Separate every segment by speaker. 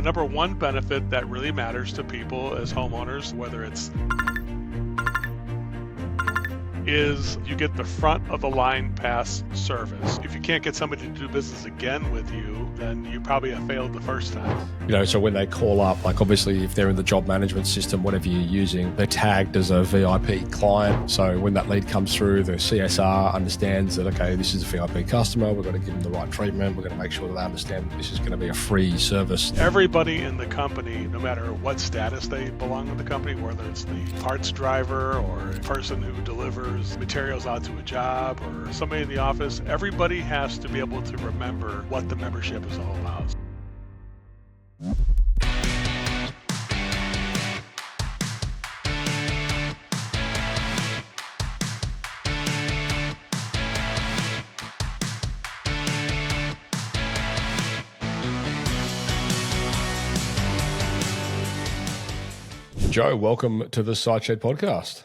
Speaker 1: The number one benefit that really matters to people as homeowners, whether it's is you get the front of the line pass service. If you can't get somebody to do business again with you, then you probably have failed the first time.
Speaker 2: So when they call up, like obviously if they're in the job management system, whatever you're using, they're tagged as a VIP client. So when that lead comes through, the CSR understands that, okay, this is a VIP customer. We've got to give them the right treatment. We're going to make sure that they understand that this is going to be a free service.
Speaker 1: Everybody in the company, no matter what status they belong to the company, whether it's the parts driver or a person who delivers materials out to a job or somebody in the office, everybody has to be able to remember what the membership is all about.
Speaker 2: Joe, welcome to the Sideshed podcast.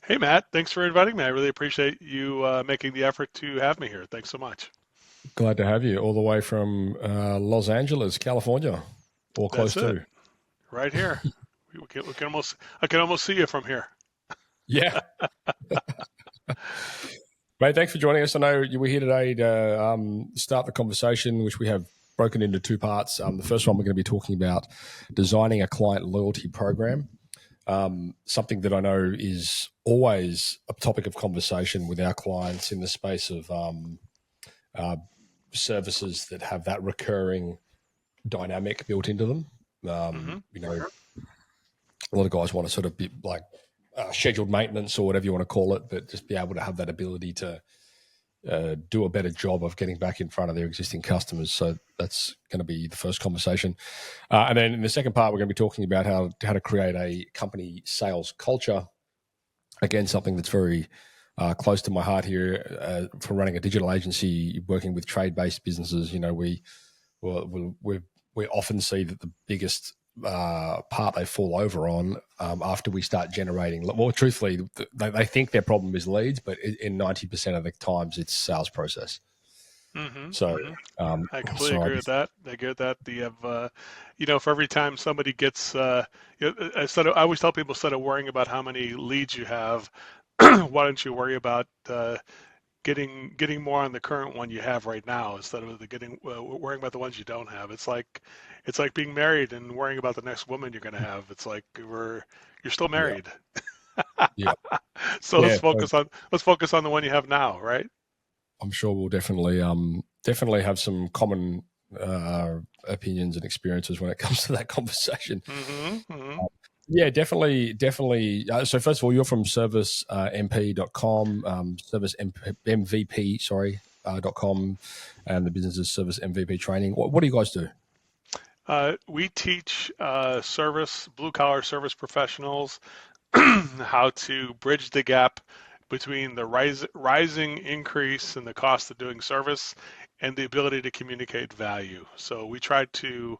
Speaker 1: Hey, Matt, thanks for inviting me. I really appreciate you making the effort to have me here. Thanks so much.
Speaker 2: Glad to have you all the way from Los Angeles, California, or close to.
Speaker 1: Right here. I can almost see you from here.
Speaker 2: Yeah. Mate, thanks for joining us. I know we're here today to start the conversation, which we have broken into two parts. The first one, we're going to be talking about designing a client loyalty program, something that I know is always a topic of conversation with our clients in the space of services that have that recurring dynamic built into them. A lot of guys want to sort of be like scheduled maintenance or whatever you want to call it, but just be able to have that ability to do a better job of getting back in front of their existing customers. So that's going to be the first conversation. And then in the second part, we're going to be talking about how to create a company sales culture. Again, something that's very close to my heart here for running a digital agency, working with trade-based businesses. We often see that the biggest part they fall over on after we start generating. Well, truthfully, they think their problem is leads, but in 90% of the times, it's sales process.
Speaker 1: I completely agree with that. I agree with that. You have, for every time somebody gets, I always tell people, instead of worrying about how many leads you have, why don't you worry about getting more on the current one you have right now instead of worrying about the ones you don't have. It's like being married and worrying about the next woman you're going to have. It's like you're still married.
Speaker 2: Yeah.
Speaker 1: So let's focus on the one you have now, right?
Speaker 2: I'm sure we'll definitely have some common opinions and experiences when it comes to that conversation. Yeah, definitely. So first of all, you're from servicemp.com, servicemvp.com, and the business is Service MVP Training. What do you guys do?
Speaker 1: We teach blue-collar service professionals how to bridge the gap between the rising increase in the cost of doing service and the ability to communicate value. So we try to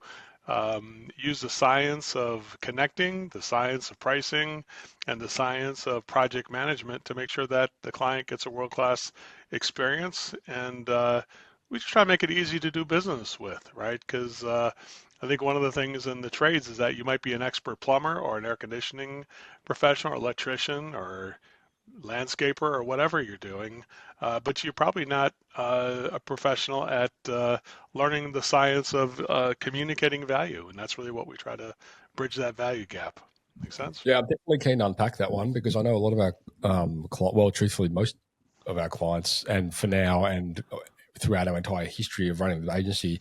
Speaker 1: use the science of connecting, the science of pricing, and the science of project management to make sure that the client gets a world-class experience. And we just try to make it easy to do business with, right? Because I think one of the things in the trades is that you might be an expert plumber or an air conditioning professional or electrician or landscaper or whatever you're doing, but you're probably not a professional at learning the science of communicating value, and that's really what we try to bridge that value gap. Make sense?
Speaker 2: Yeah, I'm definitely keen to unpack that one because I know a lot of our truthfully, most of our clients, and for now and throughout our entire history of running the agency,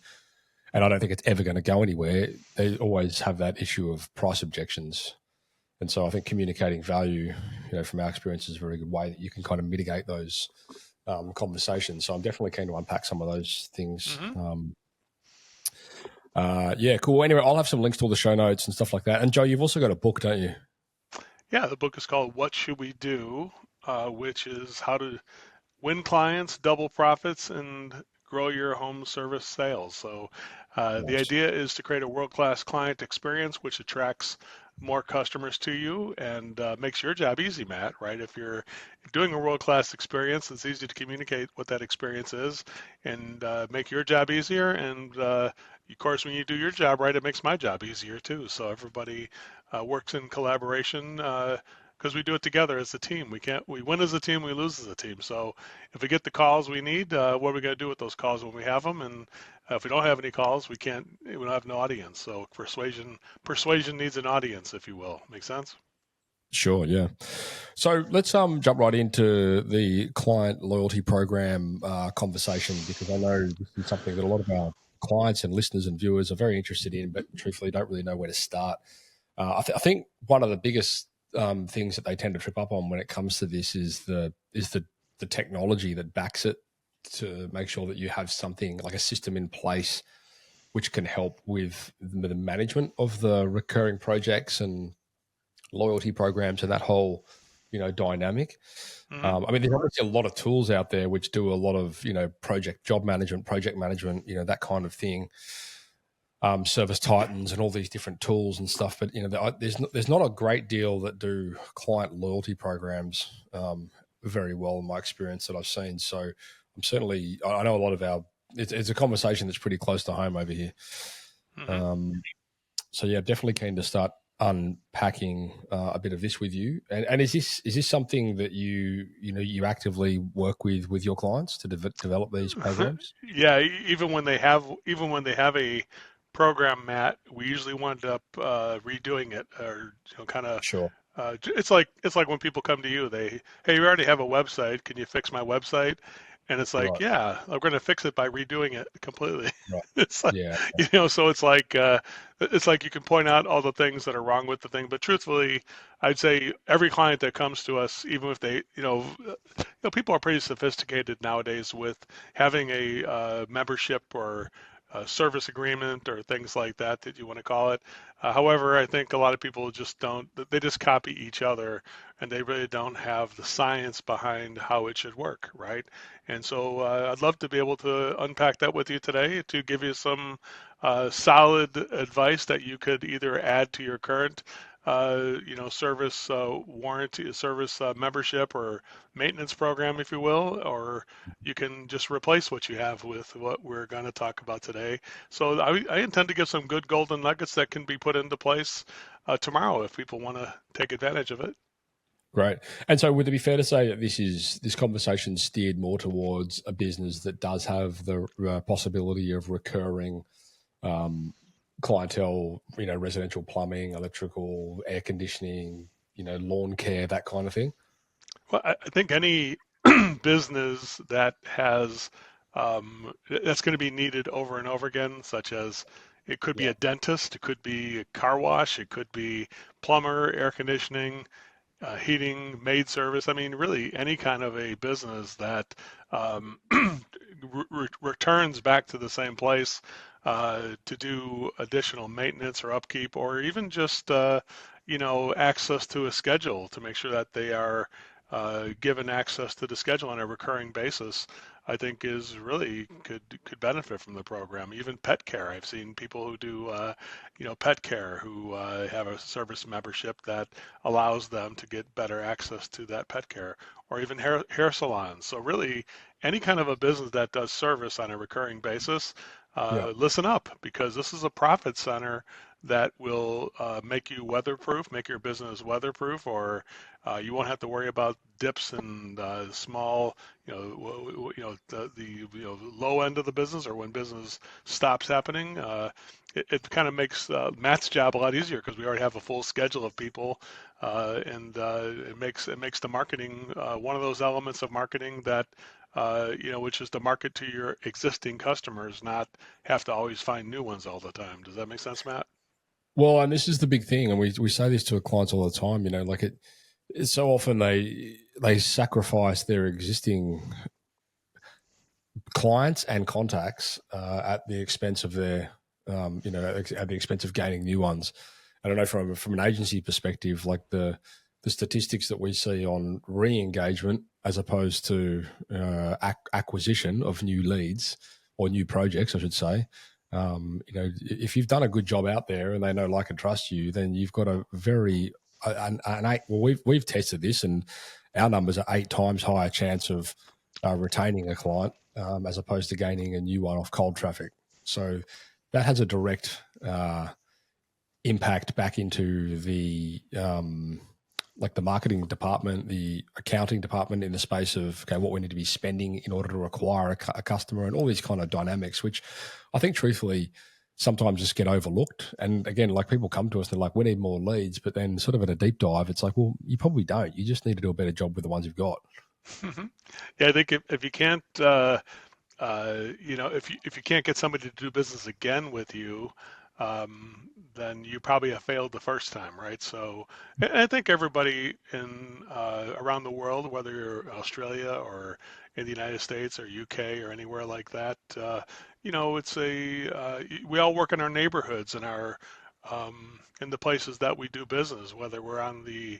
Speaker 2: and I don't think it's ever going to go anywhere, they always have that issue of price objections. And so I think communicating value, from our experience, is a very good way that you can kind of mitigate those conversations. So I'm definitely keen to unpack some of those things. Yeah, cool. Anyway, I'll have some links to all the show notes and stuff like that. And Joe, you've also got a book, don't you?
Speaker 1: Yeah, the book is called What Should We Do, which is how to win clients, double profits, and grow your home service sales. So the idea is to create a world-class client experience which attracts more customers to you and makes your job easy, Matt, right? If you're doing a world-class experience, it's easy to communicate what that experience is and make your job easier, and of course, when you do your job right, it makes my job easier too. So everybody works in collaboration because we do it together as a team. We win as a team, we lose as a team. So if we get the calls we need, what are we going to do with those calls when we have them? And if we don't have any calls, we don't have no audience. So persuasion needs an audience, if you will. Make sense?
Speaker 2: Sure, yeah. So let's jump right into the client loyalty program conversation, because I know this is something that a lot of our clients and listeners and viewers are very interested in, but truthfully don't really know where to start. I think one of the biggest things that they tend to trip up on when it comes to this is the technology that backs it, to make sure that you have something like a system in place which can help with the management of the recurring projects and loyalty programs and that whole dynamic.
Speaker 1: Hmm.
Speaker 2: I mean, there's obviously a lot of tools out there which do a lot of project management, that kind of thing. Service Titans and all these different tools and stuff, but there's not a great deal that do client loyalty programs very well in my experience that I've seen. So I know a lot of it's a conversation that's pretty close to home over here.
Speaker 1: Hmm.
Speaker 2: Um, so yeah, definitely keen to start unpacking a bit of this with you. And is this something that you actively work with your clients to develop these programs?
Speaker 1: Yeah, even when they have a program, Matt, we usually wind up redoing it, or kind of.
Speaker 2: Sure.
Speaker 1: It's like when people come to you, hey, you already have a website. Can you fix my website? And it's like,
Speaker 2: Right.
Speaker 1: yeah, I'm going to fix it by redoing it completely.
Speaker 2: Right.
Speaker 1: It's like,
Speaker 2: Yeah.
Speaker 1: so it's like you can point out all the things that are wrong with the thing, but truthfully, I'd say every client that comes to us, even if they, people are pretty sophisticated nowadays with having a membership or a service agreement or things like that you want to call it. However, I think a lot of people just don't, they just copy each other and they really don't have the science behind how it should work, right? And so I'd love to be able to unpack that with you today to give you some solid advice that you could either add to your current service warranty, service membership or maintenance program, if you will, or you can just replace what you have with what we're going to talk about today. So I intend to give some good golden nuggets that can be put into place tomorrow if people want to take advantage of it.
Speaker 2: Great. And so, would it be fair to say that this conversation steered more towards a business that does have the possibility of recurring um, clientele, residential plumbing, electrical, air conditioning, lawn care, that kind of thing?
Speaker 1: Well, I think any business that has that's going to be needed over and over again, such as it could be
Speaker 2: Yeah.
Speaker 1: a dentist, it could be a car wash, it could be plumber, air conditioning, heating, maid service. I mean, really any kind of a business that returns back to the same place to do additional maintenance or upkeep, or even just access to a schedule to make sure that they are given access to the schedule on a recurring basis. I think is really could benefit from the program. Even pet care. I've seen people who do pet care who have a service membership that allows them to get better access to that pet care, or even hair salons. So really, any kind of a business that does service on a recurring basis,
Speaker 2: Yeah.
Speaker 1: listen up because this is a profit center that will make you weatherproof, make your business weatherproof, or you won't have to worry about dips and small, the low end of the business or when business stops happening. It kind of makes Matt's job a lot easier because we already have a full schedule of people, and it makes the marketing one of those elements of marketing that which is to market to your existing customers, not have to always find new ones all the time. Does that make sense, Matt?
Speaker 2: Well, and this is the big thing, and we say this to our clients all the time. Like it's so often they sacrifice their existing clients and contacts at the expense of their, at the expense of gaining new ones. I don't know from an agency perspective, like the statistics that we see on re-engagement as opposed to acquisition of new leads or new projects, I should say. If you've done a good job out there and they know, like, and trust you, then you've got a very an eight. Well, we've tested this, and our numbers are 8 times higher chance of retaining a client as opposed to gaining a new one off cold traffic. So that has a direct impact back into the like the marketing department, the accounting department in the space of okay, what we need to be spending in order to acquire a customer, and all these kind of dynamics, which I think truthfully sometimes just get overlooked. And again, like people come to us and they're like, we need more leads, but then sort of at a deep dive, it's like, well, you probably don't. You just need to do a better job with the ones you've got.
Speaker 1: Yeah, I think if you can't, if you can't get somebody to do business again with you, then you probably have failed the first time, right? So I think everybody in around the world, whether you're Australia or in the United States or UK or anywhere like that, it's we all work in our neighborhoods and our in the places that we do business, whether we're on the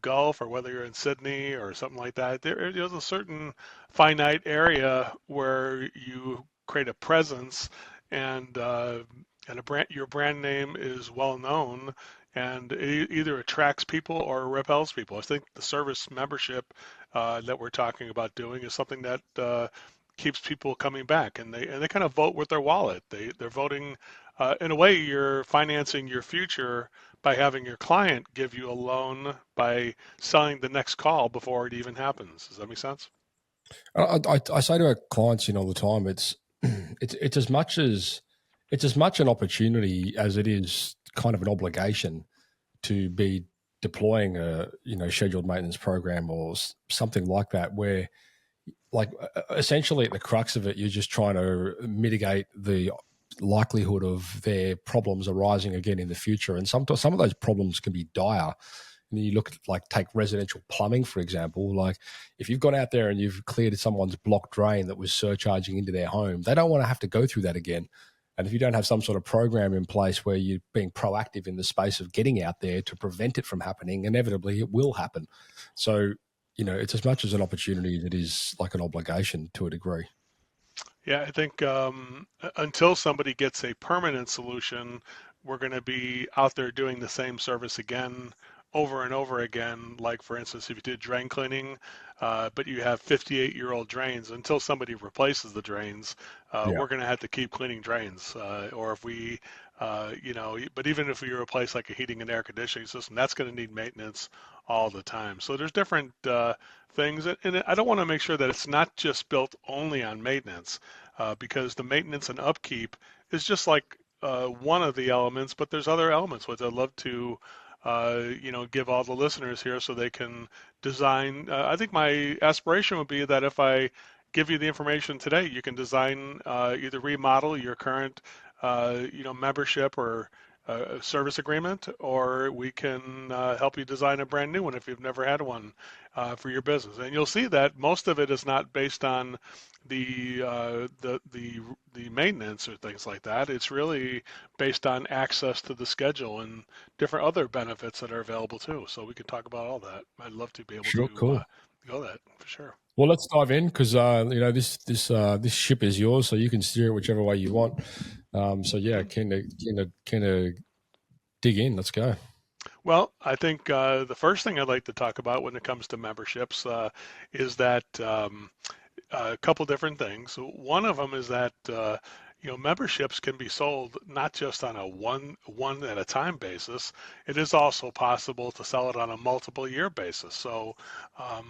Speaker 1: Gulf or whether you're in Sydney or something like that. There's a certain finite area where you create a presence and your brand name is well known and it either attracts people or repels people. I think the service membership that we're talking about doing is something that keeps people coming back, and they kind of vote with their wallet. They're voting in a way. You're financing your future by having your client give you a loan by selling the next call before it even happens. Does that make sense?
Speaker 2: I say to our clients, all the time, it's as much as it's as much an opportunity as it is kind of an obligation to be deploying a scheduled maintenance program or something like that, where like essentially at the crux of it, you're just trying to mitigate the likelihood of their problems arising again in the future. And some of those problems can be dire. And you look at like take residential plumbing, for example. Like if you've gone out there and you've cleared someone's blocked drain that was surcharging into their home, they don't want to have to go through that again. And if you don't have some sort of program in place where you're being proactive in the space of getting out there to prevent it from happening, inevitably it will happen. So, it's as much as an opportunity as it is like an obligation to a degree.
Speaker 1: Yeah, I think until somebody gets a permanent solution, we're going to be out there doing the same service again, over and over again. Like, for instance, if you did drain cleaning, but you have 58-year-old drains, until somebody replaces the drains,
Speaker 2: Yeah,
Speaker 1: we're going to have to keep cleaning drains. Or if we, but even if we replace like a heating and air conditioning system, that's going to need maintenance all the time. So there's different things, and I don't want to make sure that it's not just built only on maintenance because the maintenance and upkeep is just like one of the elements, but there's other elements which I'd love to, give all the listeners here so they can design. I think my aspiration would be that if I give you the information today, you can design either remodel your current, membership or service agreement, or we can help you design a brand new one if you've never had one for your business. And you'll see that most of it is not based on the the maintenance or things like that. It's really based on access to the schedule and different other benefits that are available too. So we could talk about all that. I'd love to be able
Speaker 2: sure,
Speaker 1: to
Speaker 2: cool.
Speaker 1: go that for sure.
Speaker 2: Well, let's dive in because this ship is yours, so you can steer it whichever way you want. So yeah, can dig in. Let's go.
Speaker 1: Well, I think the first thing I'd like to talk about when it comes to memberships is that a couple different things. One of them is that memberships can be sold not just on a one at a time basis. It is also possible to sell it on a multiple year basis. So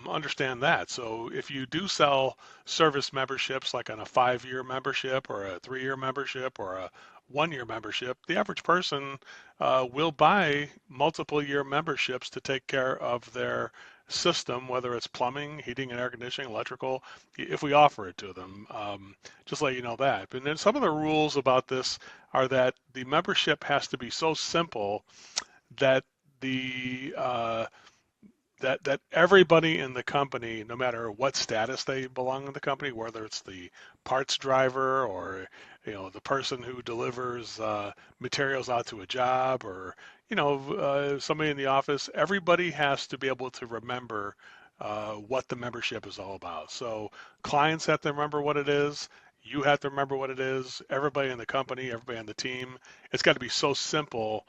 Speaker 1: understand that. So if you do sell service memberships like on a 5-year membership or a 3-year membership or a 1-year membership, the average person will buy multiple year memberships to take care of their system, whether it's plumbing, heating and air conditioning, electrical, if we offer it to them. Just let you know that. And then some of the rules about this are that the membership has to be so simple that the that everybody in the company, no matter what status they belong in the company, whether it's the parts driver or the person who delivers materials out to a job or somebody in the office, everybody has to be able to remember what the membership is all about. So clients have to remember what it is. You have to remember what it is. Everybody in the company, everybody on the team. It's got to be so simple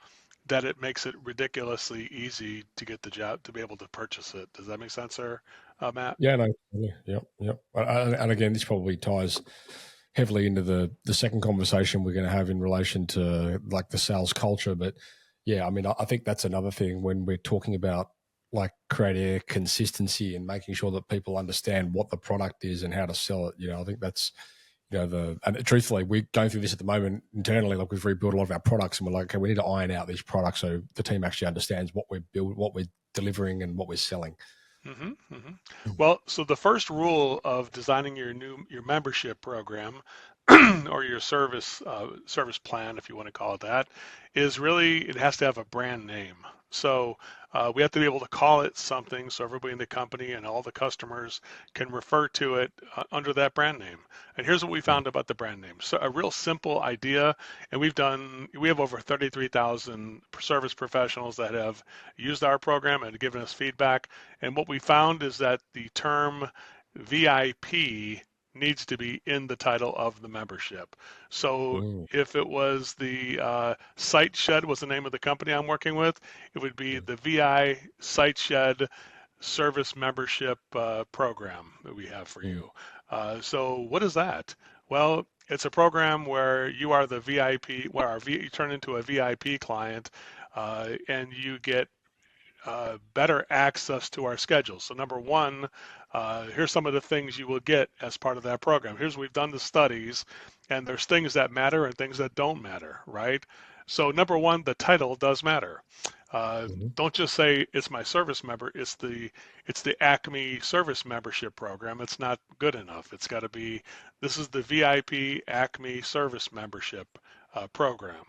Speaker 1: that it makes it ridiculously easy to get the job to be able to purchase it. Does that make sense, sir, Matt?
Speaker 2: Yeah, no, yeah, yep, yep. And again, this probably ties heavily into the second conversation we're going to have in relation to like the sales culture. But yeah, I mean, I think that's another thing when we're talking about like creating a consistency and making sure that people understand what the product is and how to sell it. I think that's and truthfully, we're going through this at the moment internally. Like we've rebuilt a lot of our products, and we're like, okay, we need to iron out these products so the team actually understands what we're building, what we're delivering, and what we're selling.
Speaker 1: Hmm. Hmm. Well, so the first rule of designing your membership program or your service plan, if you want to call it that, is really it has to have a brand name. So we have to be able to call it something so everybody in the company and all the customers can refer to it under that brand name. And here's what we
Speaker 2: Mm,
Speaker 1: found about the brand name. So a real simple idea, and we have over 33,000 service professionals that have used our program and given us feedback. And what we found is that the term VIP needs to be in the title of the membership. So
Speaker 2: mm,
Speaker 1: if it was the Site Shed was the name of the company I'm working with, it would be
Speaker 2: mm,
Speaker 1: the VI Site Shed service membership program that we have for
Speaker 2: mm,
Speaker 1: you. So what is that? Well, it's a program where you are the VIP, where you turn into a VIP client, and you get better access to our schedule. So number one, here's some of the things you will get as part of that program. We've done the studies, and there's things that matter and things that don't matter, right? So number one, the title does matter.
Speaker 2: mhm.
Speaker 1: Don't just say it's my service member. It's the Acme service membership program. It's not good enough. It's got to be this is the VIP Acme service membership program.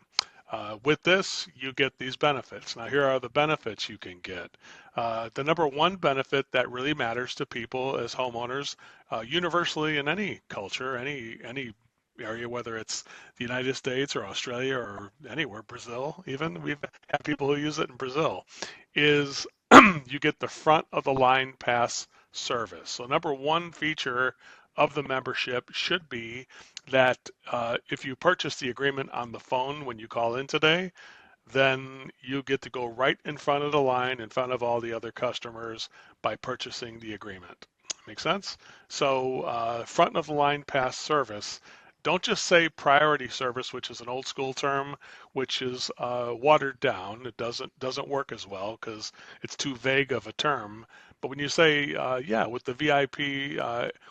Speaker 1: With this, you get these benefits. Now, here are the benefits you can get. The number one benefit that really matters to people as homeowners, universally in any culture, any area, whether it's the United States or Australia or anywhere, Brazil, even we've had people who use it in Brazil, is you get the front of the line pass service. So, number one feature of the membership should be that if you purchase the agreement on the phone when you call in today, then you get to go right in front of the line in front of all the other customers by purchasing the agreement. Make sense? So front of the line pass service. Don't just say priority service, which is an old school term, which is watered down. It doesn't work as well because it's too vague of a term. But when you say, yeah, with the VIP,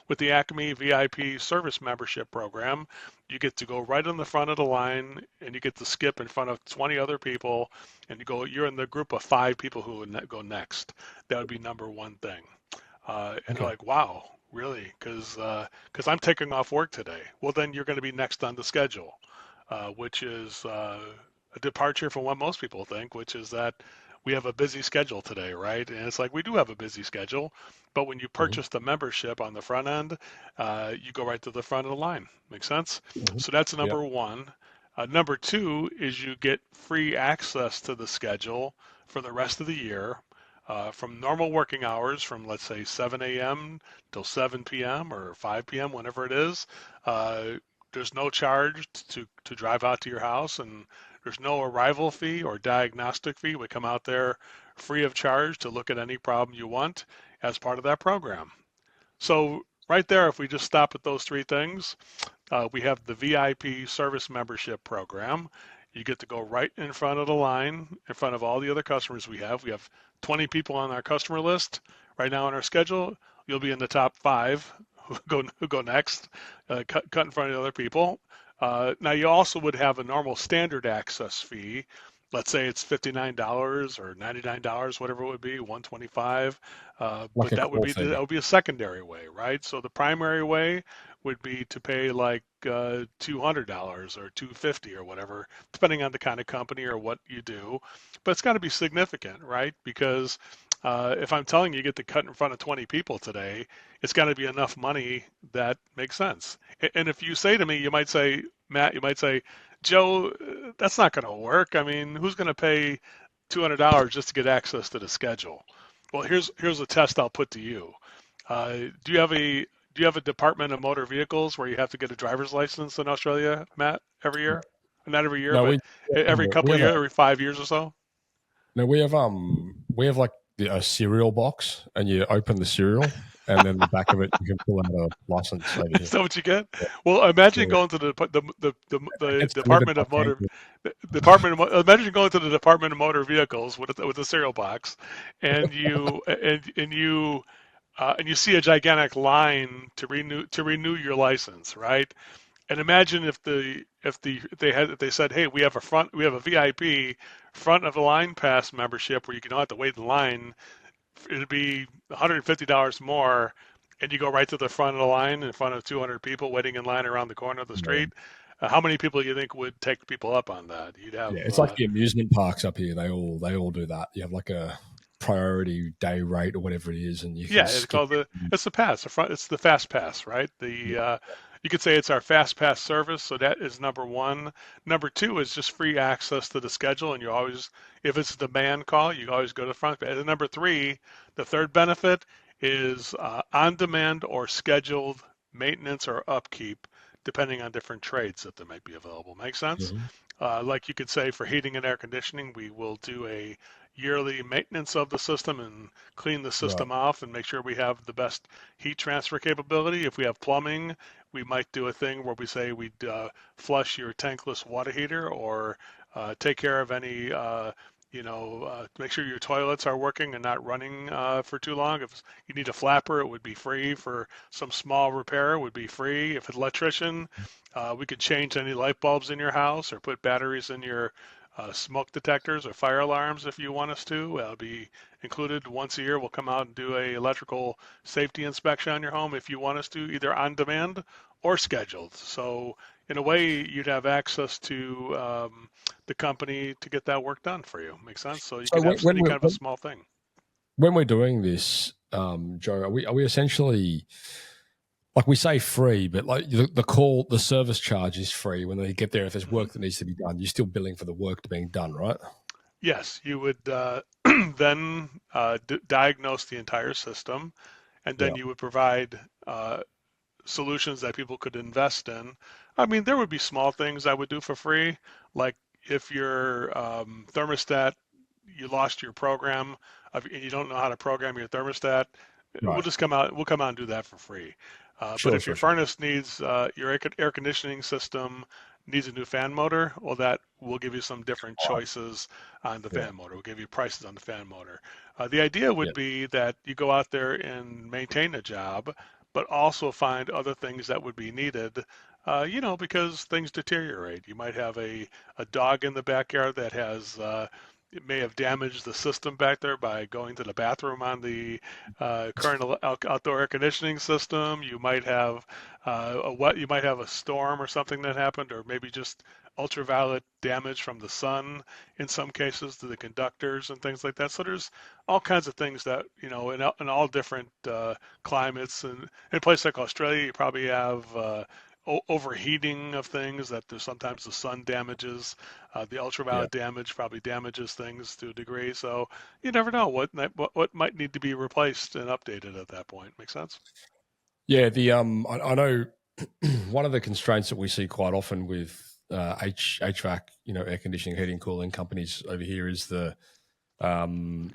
Speaker 1: with the Acme VIP service membership program, you get to go right on the front of the line and you get to skip in front of 20 other people and you're in the group of 5 people who would go next. That would be number one thing. And they're
Speaker 2: Okay.
Speaker 1: like, wow, really? Because I'm taking off work today. Well, then you're going to be next on the schedule, which is a departure from what most people think, which is that we have a busy schedule today, right? And it's like we do have a busy schedule, but when you
Speaker 2: Mhm,
Speaker 1: purchase the membership on the front end, you go right to the front of the line. Make sense?
Speaker 2: mhm.
Speaker 1: So that's
Speaker 2: Yeah.
Speaker 1: number one. Number two is you get free access to the schedule for the rest of the year from normal working hours from let's say 7 a.m. till 7 p.m. or 5 p.m. whenever it is. Uh, there's no charge to drive out to your house, and there's no arrival fee or diagnostic fee. We come out there free of charge to look at any problem you want as part of that program. So right there, if we just stop at those three things, we have the VIP service membership program. You get to go right in front of the line, in front of all the other customers we have. We have 20 people on our customer list right now on our schedule. You'll be in the top 5 who go next, cut in front of the other people. Now you also would have a normal standard access fee. Let's say it's $59 or $99, whatever it would be, 125.
Speaker 2: Like
Speaker 1: But
Speaker 2: a core fee.
Speaker 1: that would be a secondary way, right? So the primary way would be to pay like $200 or $250 or whatever, depending on the kind of company or what you do. But it's got to be significant, right? Because if I'm telling you get to cut in front of 20 people today, it's got to be enough money that makes sense. And if you say to me, you might say, Matt, you might say, Joe, that's not going to work. I mean, who's going to pay $200 just to get access to the schedule? Well, here's a test I'll put to you. Do you have a Department of Motor Vehicles where you have to get a driver's license in Australia, Matt, every year? Not every year,
Speaker 2: No,
Speaker 1: but every
Speaker 2: we
Speaker 1: couple of
Speaker 2: have a
Speaker 1: years, every 5 years or so.
Speaker 2: no, we have like a cereal box, and you open the cereal. and then the back of it you can pull out a license over
Speaker 1: Is
Speaker 2: here.
Speaker 1: that what you get?
Speaker 2: Yeah,
Speaker 1: Well, imagine
Speaker 2: yeah.
Speaker 1: going to
Speaker 2: It
Speaker 1: the
Speaker 2: gets delivered
Speaker 1: Department
Speaker 2: by
Speaker 1: of Motor
Speaker 2: kangaroo.
Speaker 1: Imagine going to the Department of Motor Vehicles with a cereal box, and you see a gigantic line to renew your license, right? And imagine if they said, hey, we have a VIP front of the line pass membership where you don't have to wait in line. It'd be $150 more, and you go right to the front of the line in front of 200 people waiting in line around the corner of the
Speaker 2: Yeah.
Speaker 1: street. How many people do you think would take people up on that? You'd have
Speaker 2: Yeah, it's like the amusement parks up here. They all do that. You have like a priority day rate or whatever it is, and you can
Speaker 1: Yeah, it's
Speaker 2: skip
Speaker 1: called
Speaker 2: it.
Speaker 1: it's the pass. It's the fast pass, right?
Speaker 2: Yeah,
Speaker 1: You could say it's our fast pass service. So that is number one. Number two is just free access to the schedule, and you always, if it's a demand call, you always go to the front. And number three, the third benefit is on demand or scheduled maintenance or upkeep, depending on different trades that might be available. Make sense?
Speaker 2: hmm
Speaker 1: Like you could say for heating and air conditioning, we will do a yearly maintenance of the system and clean the
Speaker 2: right.
Speaker 1: system off and make sure we have the best heat transfer capability. If we have plumbing, we might do a thing where we say we'd flush your tankless water heater or take care of any, make sure your toilets are working and not running for too long. If you need a flapper, it would be free. For some small repair, it would be free. If it's electrician, we could change any light bulbs in your house or put batteries in your smoke detectors or fire alarms if you want us to. It'll be included once a year. We'll come out and do a electrical safety inspection on your home if you want us to, either on demand or scheduled. So in a way, you'd have access to the company to get that work done for you. Make sense? So you
Speaker 2: So
Speaker 1: could have
Speaker 2: when
Speaker 1: any
Speaker 2: we're
Speaker 1: kind of a small thing.
Speaker 2: when we're doing this, Joe, are we essentially like we say free, but like the service charge is free when they get there. If there's
Speaker 1: Hmm.
Speaker 2: work that needs to be done, you're still billing for the work being done, right?
Speaker 1: Yes, you would then diagnose the entire system, and then
Speaker 2: Yeah,
Speaker 1: you would provide solutions that people could invest in. I mean, there would be small things I would do for free, like if your thermostat, you lost your program, and you don't know how to program your thermostat,
Speaker 2: right.
Speaker 1: we'll come out and do that for free. But
Speaker 2: Sure,
Speaker 1: if your
Speaker 2: sure, sure.
Speaker 1: furnace needs, your air conditioning system needs a new fan motor, well, that will give you some different
Speaker 2: All right.
Speaker 1: choices on the
Speaker 2: Yeah,
Speaker 1: fan motor. We'll give you prices on the fan motor. The idea
Speaker 2: yeah,
Speaker 1: would be that you go out there and maintain a job, but also find other things that would be needed, because things deteriorate. You might have a dog in the backyard that has, it may have damaged the system back there by going to the bathroom on the current outdoor air conditioning system. You might have you might have a storm or something that happened, or maybe just ultraviolet damage from the sun in some cases to the conductors and things like that. So there's all kinds of things that, in all different climates. And in a place like Australia, you probably have overheating of things that there's sometimes the sun damages. The
Speaker 2: yeah.
Speaker 1: ultraviolet damage probably damages things to a degree. So you never know what might need to be replaced and updated at that point. Make sense?
Speaker 2: Yeah, I know one of the constraints that we see quite often with HVAC, air conditioning, heating, cooling companies over here is the um,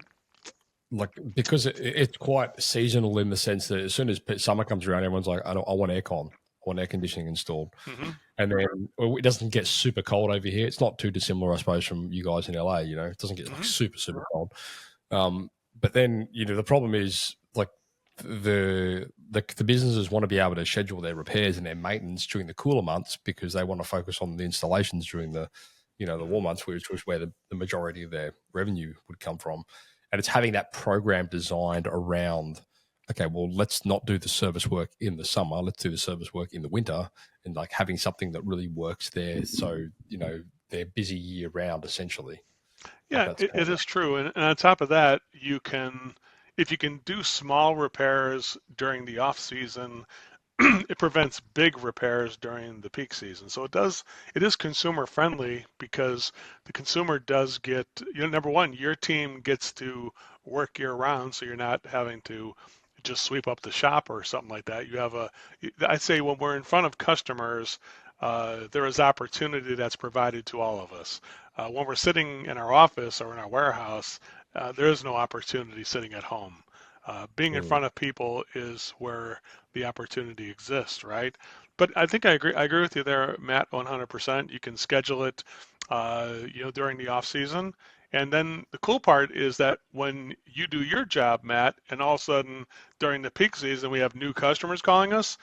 Speaker 2: like because it's quite seasonal in the sense that as soon as summer comes around, everyone's like, I want aircon, I want air conditioning installed,
Speaker 1: Hmm.
Speaker 2: and then it doesn't get super cold over here. It's not too dissimilar, I suppose, from you guys in LA. It doesn't get like
Speaker 1: Hmm.
Speaker 2: super super cold. But then the problem is like the businesses want to be able to schedule their repairs and their maintenance during the cooler months because they want to focus on the installations during the
Speaker 1: Hmm.
Speaker 2: warm months, which was where the majority of their revenue would come from. And it's having that program designed around, okay, well, let's not do the service work in the summer. Let's do the service work in the winter, and like having something that really works there. So, they're busy year round, essentially. Like
Speaker 1: Yeah,
Speaker 2: that's
Speaker 1: it
Speaker 2: kind of,
Speaker 1: is true. And on top of that, if you can do small repairs during the off season, it prevents big repairs during the peak season. So it is consumer friendly because the consumer does get, number one, your team gets to work year round, so you're not having to just sweep up the shop or something like that. I'd say when we're in front of customers, there is opportunity that's provided to all of us. When we're sitting in our office or in our warehouse, there is no opportunity sitting at home. Being in
Speaker 2: Mm.
Speaker 1: front of people is where the opportunity exists, right? But I think I agree. I agree with you there, Matt, 100%. You can schedule it, during the off season. And then the cool part is that when you do your job, Matt, and all of a sudden during the peak season we have new customers calling us,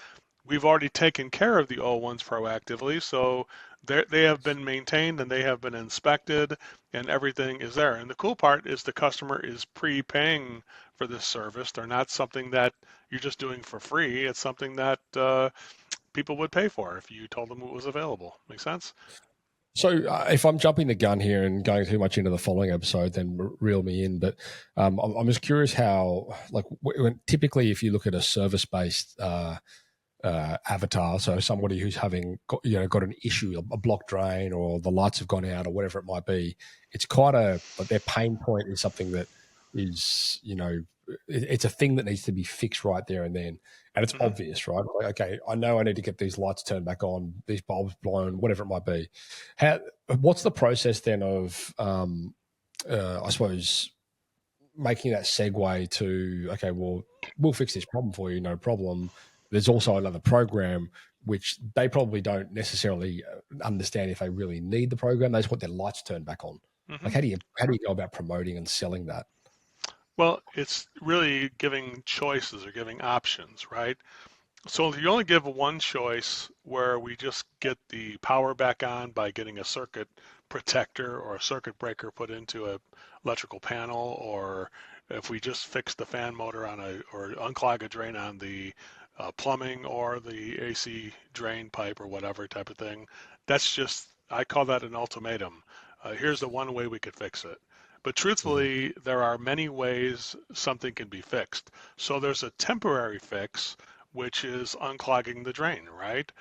Speaker 1: we've already taken care of the old ones proactively. So they have been maintained and they have been inspected and everything is there. And the cool part is the customer is prepaying for this service. They're not something that you're just doing for free. It's something that people would pay for if you told them it was available. Make sense?
Speaker 2: So, if I'm jumping the gun here and going too much into the following episode, then reel me in. But I'm just curious how, like, when, typically, if you look at a service-based avatar, so somebody who's having got an issue, a block drain, or the lights have gone out, or whatever it might be, it's quite a like their pain point is something that is it's a thing that needs to be fixed right there and then, and it's
Speaker 1: Hmm.
Speaker 2: obvious, right? Like, okay, I know I need to get these lights turned back on, these bulbs blown, whatever it might be. How what's the process then of I suppose making that segue to okay, well, we'll fix this problem for you, no problem. There's also another program which they probably don't necessarily understand if they really need the program. They just want their lights turned back on. Like,
Speaker 1: Hmm.
Speaker 2: how do you go about promoting and selling that?
Speaker 1: Well, it's really giving choices or giving options, right? So if you only give one choice where we just get the power back on by getting a circuit protector or a circuit breaker put into a electrical panel, or if we just fix the fan motor on or unclog a drain on the plumbing or the AC drain pipe or whatever type of thing, that's just, I call that an ultimatum. Here's the one way we could fix it. But
Speaker 2: Mm-hmm.
Speaker 1: truthfully, there are many ways something can be fixed. So there's a temporary fix, which is unclogging the drain, right?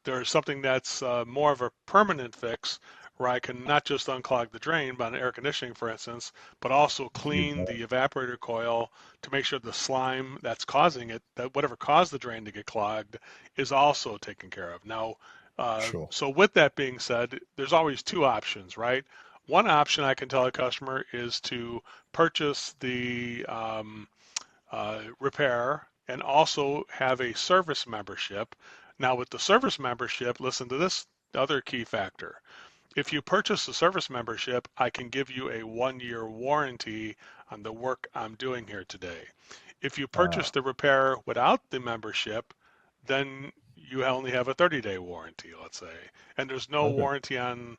Speaker 1: There's something that's more of a permanent fix where I can not just unclog the drain, but on air conditioning, for instance, but also clean the evaporator coil to make sure the slime that's causing it, that whatever caused the drain to get clogged, is also taken care of. Now,
Speaker 2: Sure.
Speaker 1: so with that being said, there's always two options, right? One option I can tell a customer is to purchase the repair and also have a service membership. Now, with the service membership, listen to this other key factor. If you purchase a service membership, I can give you a 1 year warranty on the work I'm doing here today. If you purchase
Speaker 2: Uh,
Speaker 1: the repair without the membership, then you only have a 30-day warranty, let's say. And there's no
Speaker 2: okay.
Speaker 1: warranty on,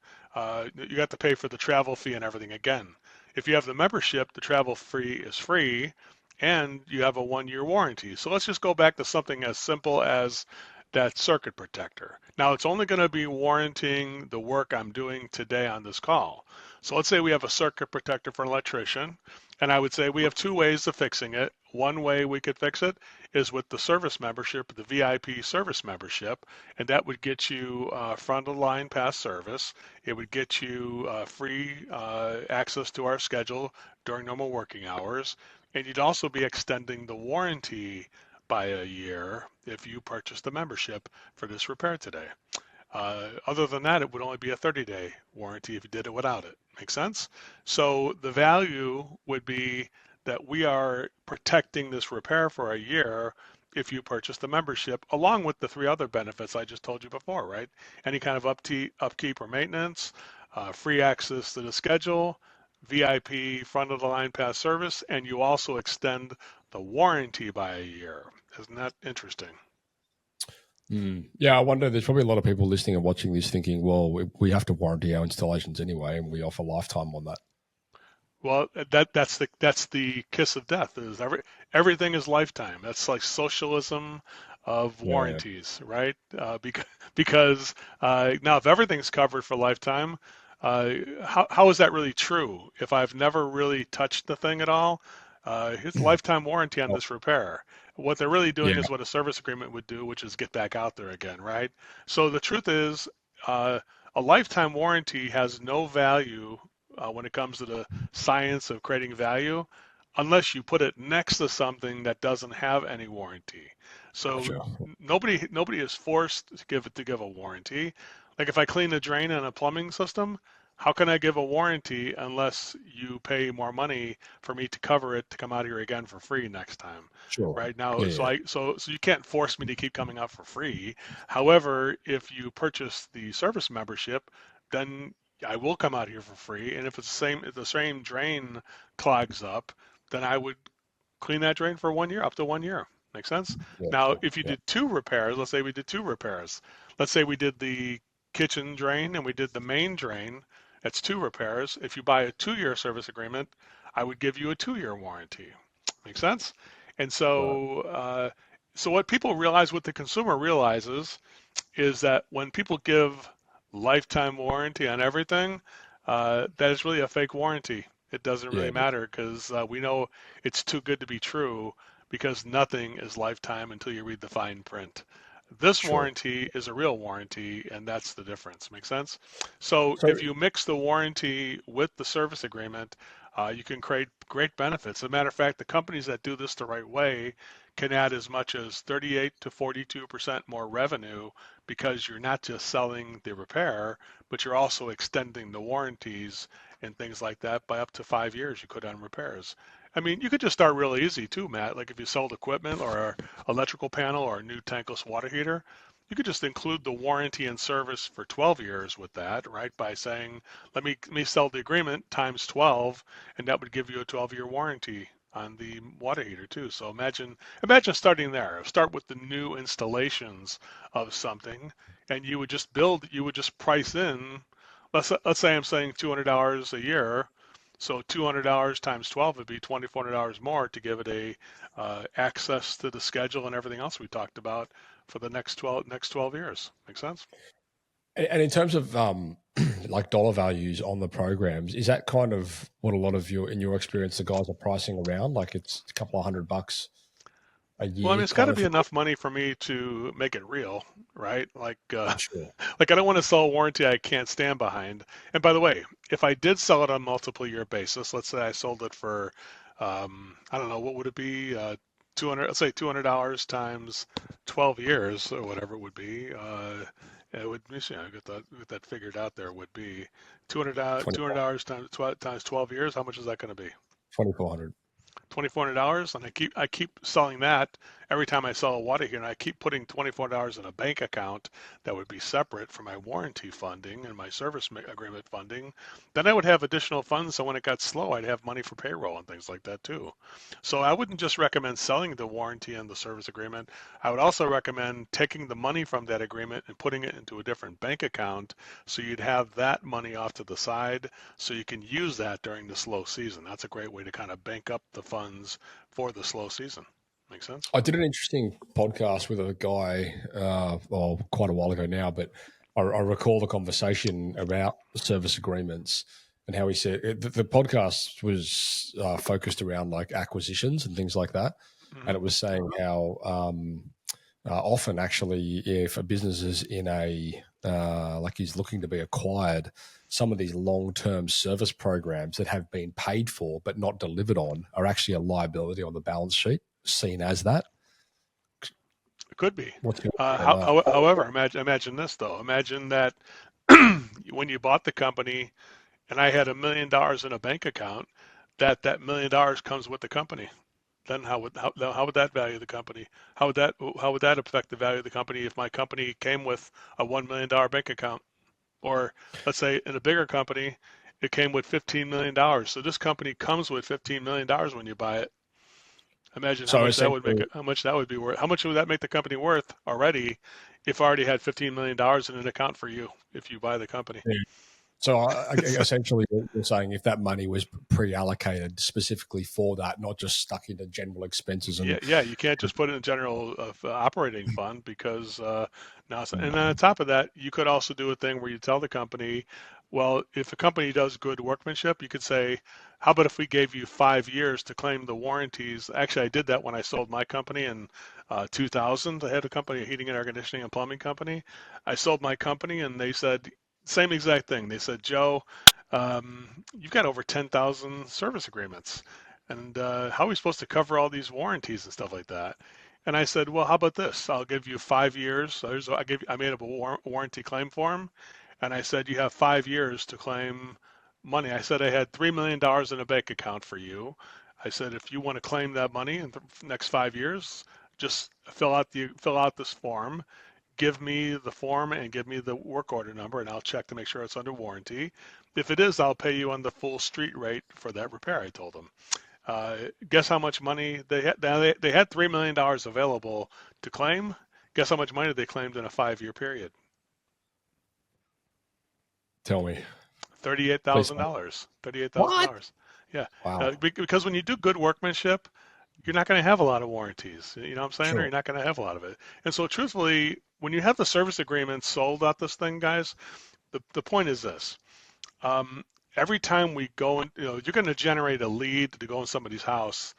Speaker 1: you got to pay for the travel fee and everything again. If you have the membership, the travel fee is free and you have a 1 year warranty. So let's just go back to something as simple as that circuit protector. Now it's only going to be warranting the work I'm doing today on this call. So let's say we have a circuit protector for an electrician, and I would say we have two ways of fixing it. One way we could fix it is with the service membership, the VIP service membership, and that would get you front of the line past service. It would get you free access to our schedule during normal working hours, and you'd also be extending the warranty by a year if you purchase the membership for this repair today. Other than that, it would only be a 30-day warranty if you did it without it. Make sense? So the value would be that we are protecting this repair for a year if you purchase the membership, along with the three other benefits I just told you before, right? Any kind of upkeep or maintenance, free access to the schedule, VIP front of the line pass service, and you also extend the warranty by a year. Isn't that interesting?
Speaker 2: Yeah, I wonder. There's probably a lot of people listening and watching this thinking, well, we have to warranty our installations anyway, and we offer lifetime on that.
Speaker 1: Well, that's the kiss of death. Is everything is lifetime. That's like socialism of
Speaker 2: Yeah,
Speaker 1: warranties, right? Because now if everything's covered for lifetime, how is that really true? If I've never really touched the thing at all, here's a
Speaker 2: yeah.
Speaker 1: lifetime warranty on
Speaker 2: Oh,
Speaker 1: this repair. What they're really doing
Speaker 2: yeah,
Speaker 1: is what a service agreement would do, which is get back out there again, right? So the truth is, uh, a lifetime warranty has no value when it comes to the science of creating value unless you put it next to something that doesn't have any warranty. So
Speaker 2: gotcha.
Speaker 1: nobody is forced to give a warranty. Like if I clean the drain in a plumbing system, how can I give a warranty unless you pay more money for me to cover it to come out here again for free next time?
Speaker 2: Sure.
Speaker 1: Right now,
Speaker 2: Yeah.
Speaker 1: so
Speaker 2: Yeah.
Speaker 1: you can't force me to keep coming out for free. However, if you purchase the service membership, then I will come out here for free. And if the same drain clogs up, then I would clean that drain for 1 year, up to 1 year. Make sense?
Speaker 2: Yeah.
Speaker 1: Now,
Speaker 2: Sure.
Speaker 1: if you
Speaker 2: Yeah.
Speaker 1: did two repairs, let's say we did two repairs. Let's say we did the kitchen drain and we did the main drain. That's two repairs. If you buy a 2 year service agreement, I would give you a 2 year warranty. Make sense? And
Speaker 2: Right.
Speaker 1: so what people realize, what the consumer realizes, is that when people give lifetime warranty on everything, that is really a fake warranty. It doesn't
Speaker 2: Yeah.
Speaker 1: really matter because we know it's too good to be true because nothing is lifetime until you read the fine print. This
Speaker 2: Sure.
Speaker 1: warranty is a real warranty, and that's the difference. Make sense? So
Speaker 2: So
Speaker 1: if you mix the warranty with the service agreement, you can create great benefits. As a matter of fact, the companies that do this the right way can add as much as 38 to 42% more revenue because you're not just selling the repair, but you're also extending the warranties and things like that by up to 5 years you could on repairs. I mean, you could just start real easy too, Matt. Like if you sold equipment or an electrical panel or a new tankless water heater, you could just include the warranty and service for 12 years with that, right? By saying, let me sell the agreement times 12, and that would give you a 12-year warranty on the water heater too. So imagine starting there. Start with the new installations of something, and you would just price in. Let's say I'm saying $200 a year. So $200 times 12 would be $2,400 more to give it a access to the schedule and everything else we talked about for the next 12 years. Make sense?
Speaker 2: and in terms of like dollar values on the programs, is that kind of what a lot of in your experience, the guys are pricing around? Like it's a couple of $100 a
Speaker 1: Well, I mean,
Speaker 2: year
Speaker 1: it's got
Speaker 2: kind
Speaker 1: to
Speaker 2: of
Speaker 1: be
Speaker 2: thing?
Speaker 1: enough money for me to make it real, right?
Speaker 2: Sure.
Speaker 1: Like I don't want to sell a warranty I can't stand behind. And by the way, if I did sell it on multiple year basis, let's say I sold it for, I don't know, what would it be? 200, let's say $200 times 12 years or whatever it would be. It would, get that figured out there would be $200,
Speaker 2: 24
Speaker 1: $200 times 12 years. How much is that going to be?
Speaker 2: 2400.
Speaker 1: $2,400, and I keep selling that every time I sell a water heater, and I keep putting $24 in a bank account that would be separate from my warranty funding and my service agreement funding. Then I would have additional funds, so when it got slow, I'd have money for payroll and things like that too. So I wouldn't just recommend selling the warranty and the service agreement. I would also recommend taking the money from that agreement and putting it into a different bank account so you'd have that money off to the side so you can use that during the slow season. That's a great way to kind of bank up the funds for the slow season. Make sense?
Speaker 2: I did an interesting podcast with a guy, well, quite a while ago now, but I recall the conversation about service agreements and how he said the podcast was focused around like acquisitions and things like that. And
Speaker 1: Hmm.
Speaker 2: it was saying how often actually, if a business is in a like he's looking to be acquired, some of these long-term service programs that have been paid for but not delivered on are actually a liability on the balance sheet, seen as that.
Speaker 1: It could be.
Speaker 2: What's your opinion on that?
Speaker 1: However, imagine this though. Imagine that when you bought the company and I had $1 million in a bank account, that $1 million comes with the company. Then how would that value the company? How would that affect the value of the company if my company came with a $1 million bank account? Or let's say in a bigger company, it came with $15 million. So this company comes with $15 million when you buy it. Imagine how
Speaker 2: So
Speaker 1: much that would make
Speaker 2: essentially,
Speaker 1: it, how much that would be worth. How much would that make the company worth already if I already had $15 million in an account for you if you buy the company?
Speaker 2: yeah. So essentially, you're saying if that money was pre-allocated specifically for that, not just stuck into general expenses
Speaker 1: Yeah,
Speaker 2: and
Speaker 1: yeah, you can't just put it in general operating fund because now. And
Speaker 2: mm,
Speaker 1: on top of that, you could also do a thing where you tell the company, well, if a company does good workmanship, you could say, how about if we gave you 5 years to claim the warranties? Actually, I did that when I sold my company in 2000. I had a company, a heating and air conditioning and plumbing company. I sold my company, and they said same exact thing. They said, Joe, you've got over 10,000 service agreements. And how are we supposed to cover all these warranties and stuff like that? And I said, well, how about this? I'll give you 5 years. I made up a warranty claim form, And I said, you have 5 years to claim money. I said, I had $3 million in a bank account for you. I said, if you want to claim that money in the next 5 years, just fill out this form, give me the form and give me the work order number, and I'll check to make sure it's under warranty. If it is, I'll pay you on the full street rate for that repair, I told them. Guess how much money they had? They had $3 million available to claim. Guess how much money they claimed in a 5 year period?
Speaker 2: Tell me,
Speaker 1: Thirty-eight
Speaker 2: please.
Speaker 1: thousand dollars. Thirty-eight thousand
Speaker 2: What?
Speaker 1: dollars. Yeah,
Speaker 2: Wow.
Speaker 1: because when you do good workmanship, you're not going to have a lot of warranties. You know what I'm saying? Or
Speaker 2: Sure.
Speaker 1: you're not going to have a lot of it. And so, truthfully, when you have the service agreement sold out this thing, guys, the point is this: um, every time we go, you're going to generate a lead to go in somebody's house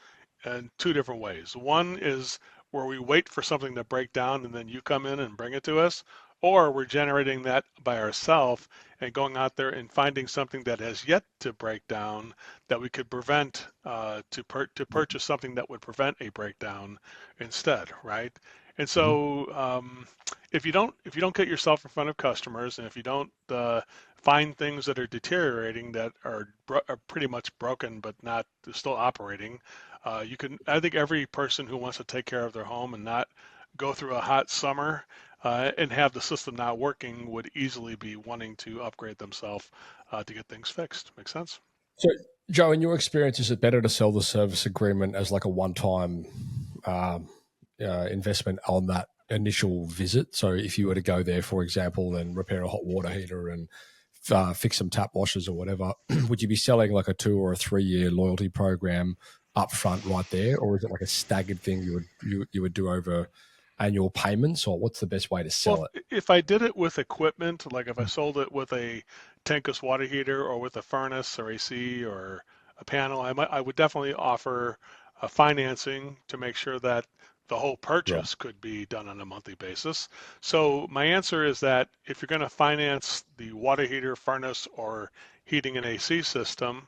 Speaker 1: in two different ways. One is where we wait for something to break down and then you come in and bring it to us, or we're generating that by ourselves and going out there and finding something that has yet to break down that we could prevent to purchase something that would prevent a breakdown instead, right? And
Speaker 2: Mhm.
Speaker 1: so if you don't get yourself in front of customers, and if you don't find things that are deteriorating that are pretty much broken but not still operating, you can. I think every person who wants to take care of their home and not go through a hot summer and have the system not working would easily be wanting to upgrade themselves to get things fixed. Make sense?
Speaker 2: So, Joe, in your experience, is it better to sell the service agreement as like a one-time um, investment on that initial visit? So, if you were to go there, for example, and repair a hot water heater and fix some tap washers or whatever, would you be selling like a 2 or 3 year loyalty program up front right there, or is it like a staggered thing you would do over annual payments, or what's the best way to
Speaker 1: Well,
Speaker 2: sell it?
Speaker 1: if I did it with equipment, like if I sold it with a tankless water heater or with a furnace or AC or a panel, I would definitely offer financing to make sure that the whole
Speaker 2: Right.
Speaker 1: purchase could be done on a monthly basis. So my answer is that if you're going to finance the water heater, furnace, or heating and AC system,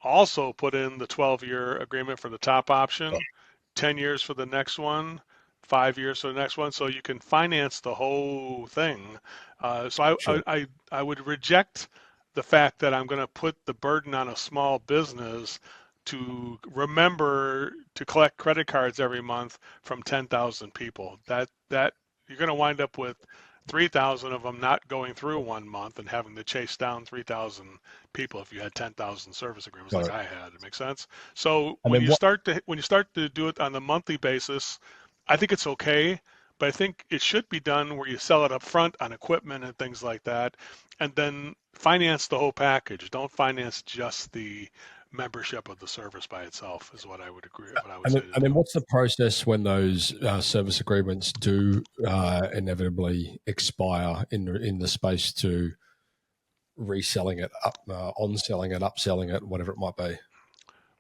Speaker 1: also put in the 12-year agreement for the top option, 10 years for the next one, 5 years for the next one, so you can finance the whole thing. So
Speaker 2: Sure.
Speaker 1: I would reject the fact that I'm going to put the burden on a small business to remember to collect credit cards every month from 10,000 people. That you're going to wind up with 3,000 of them not going through 1 month and having to chase down 3,000 people if you had 10,000 service agreements
Speaker 2: Got
Speaker 1: like
Speaker 2: it.
Speaker 1: I had. It makes sense. So
Speaker 2: And
Speaker 1: when
Speaker 2: then
Speaker 1: you
Speaker 2: what?
Speaker 1: start to do it on the monthly basis, I think it's okay, but I think it should be done where you sell it up front on equipment and things like that, and then finance the whole package. Don't finance just the membership of the service by itself. Is what I would agree. What I would say to
Speaker 2: And then
Speaker 1: do.
Speaker 2: what's the process when those service agreements do inevitably expire in the space to reselling it, on selling it, upselling it, whatever it might be?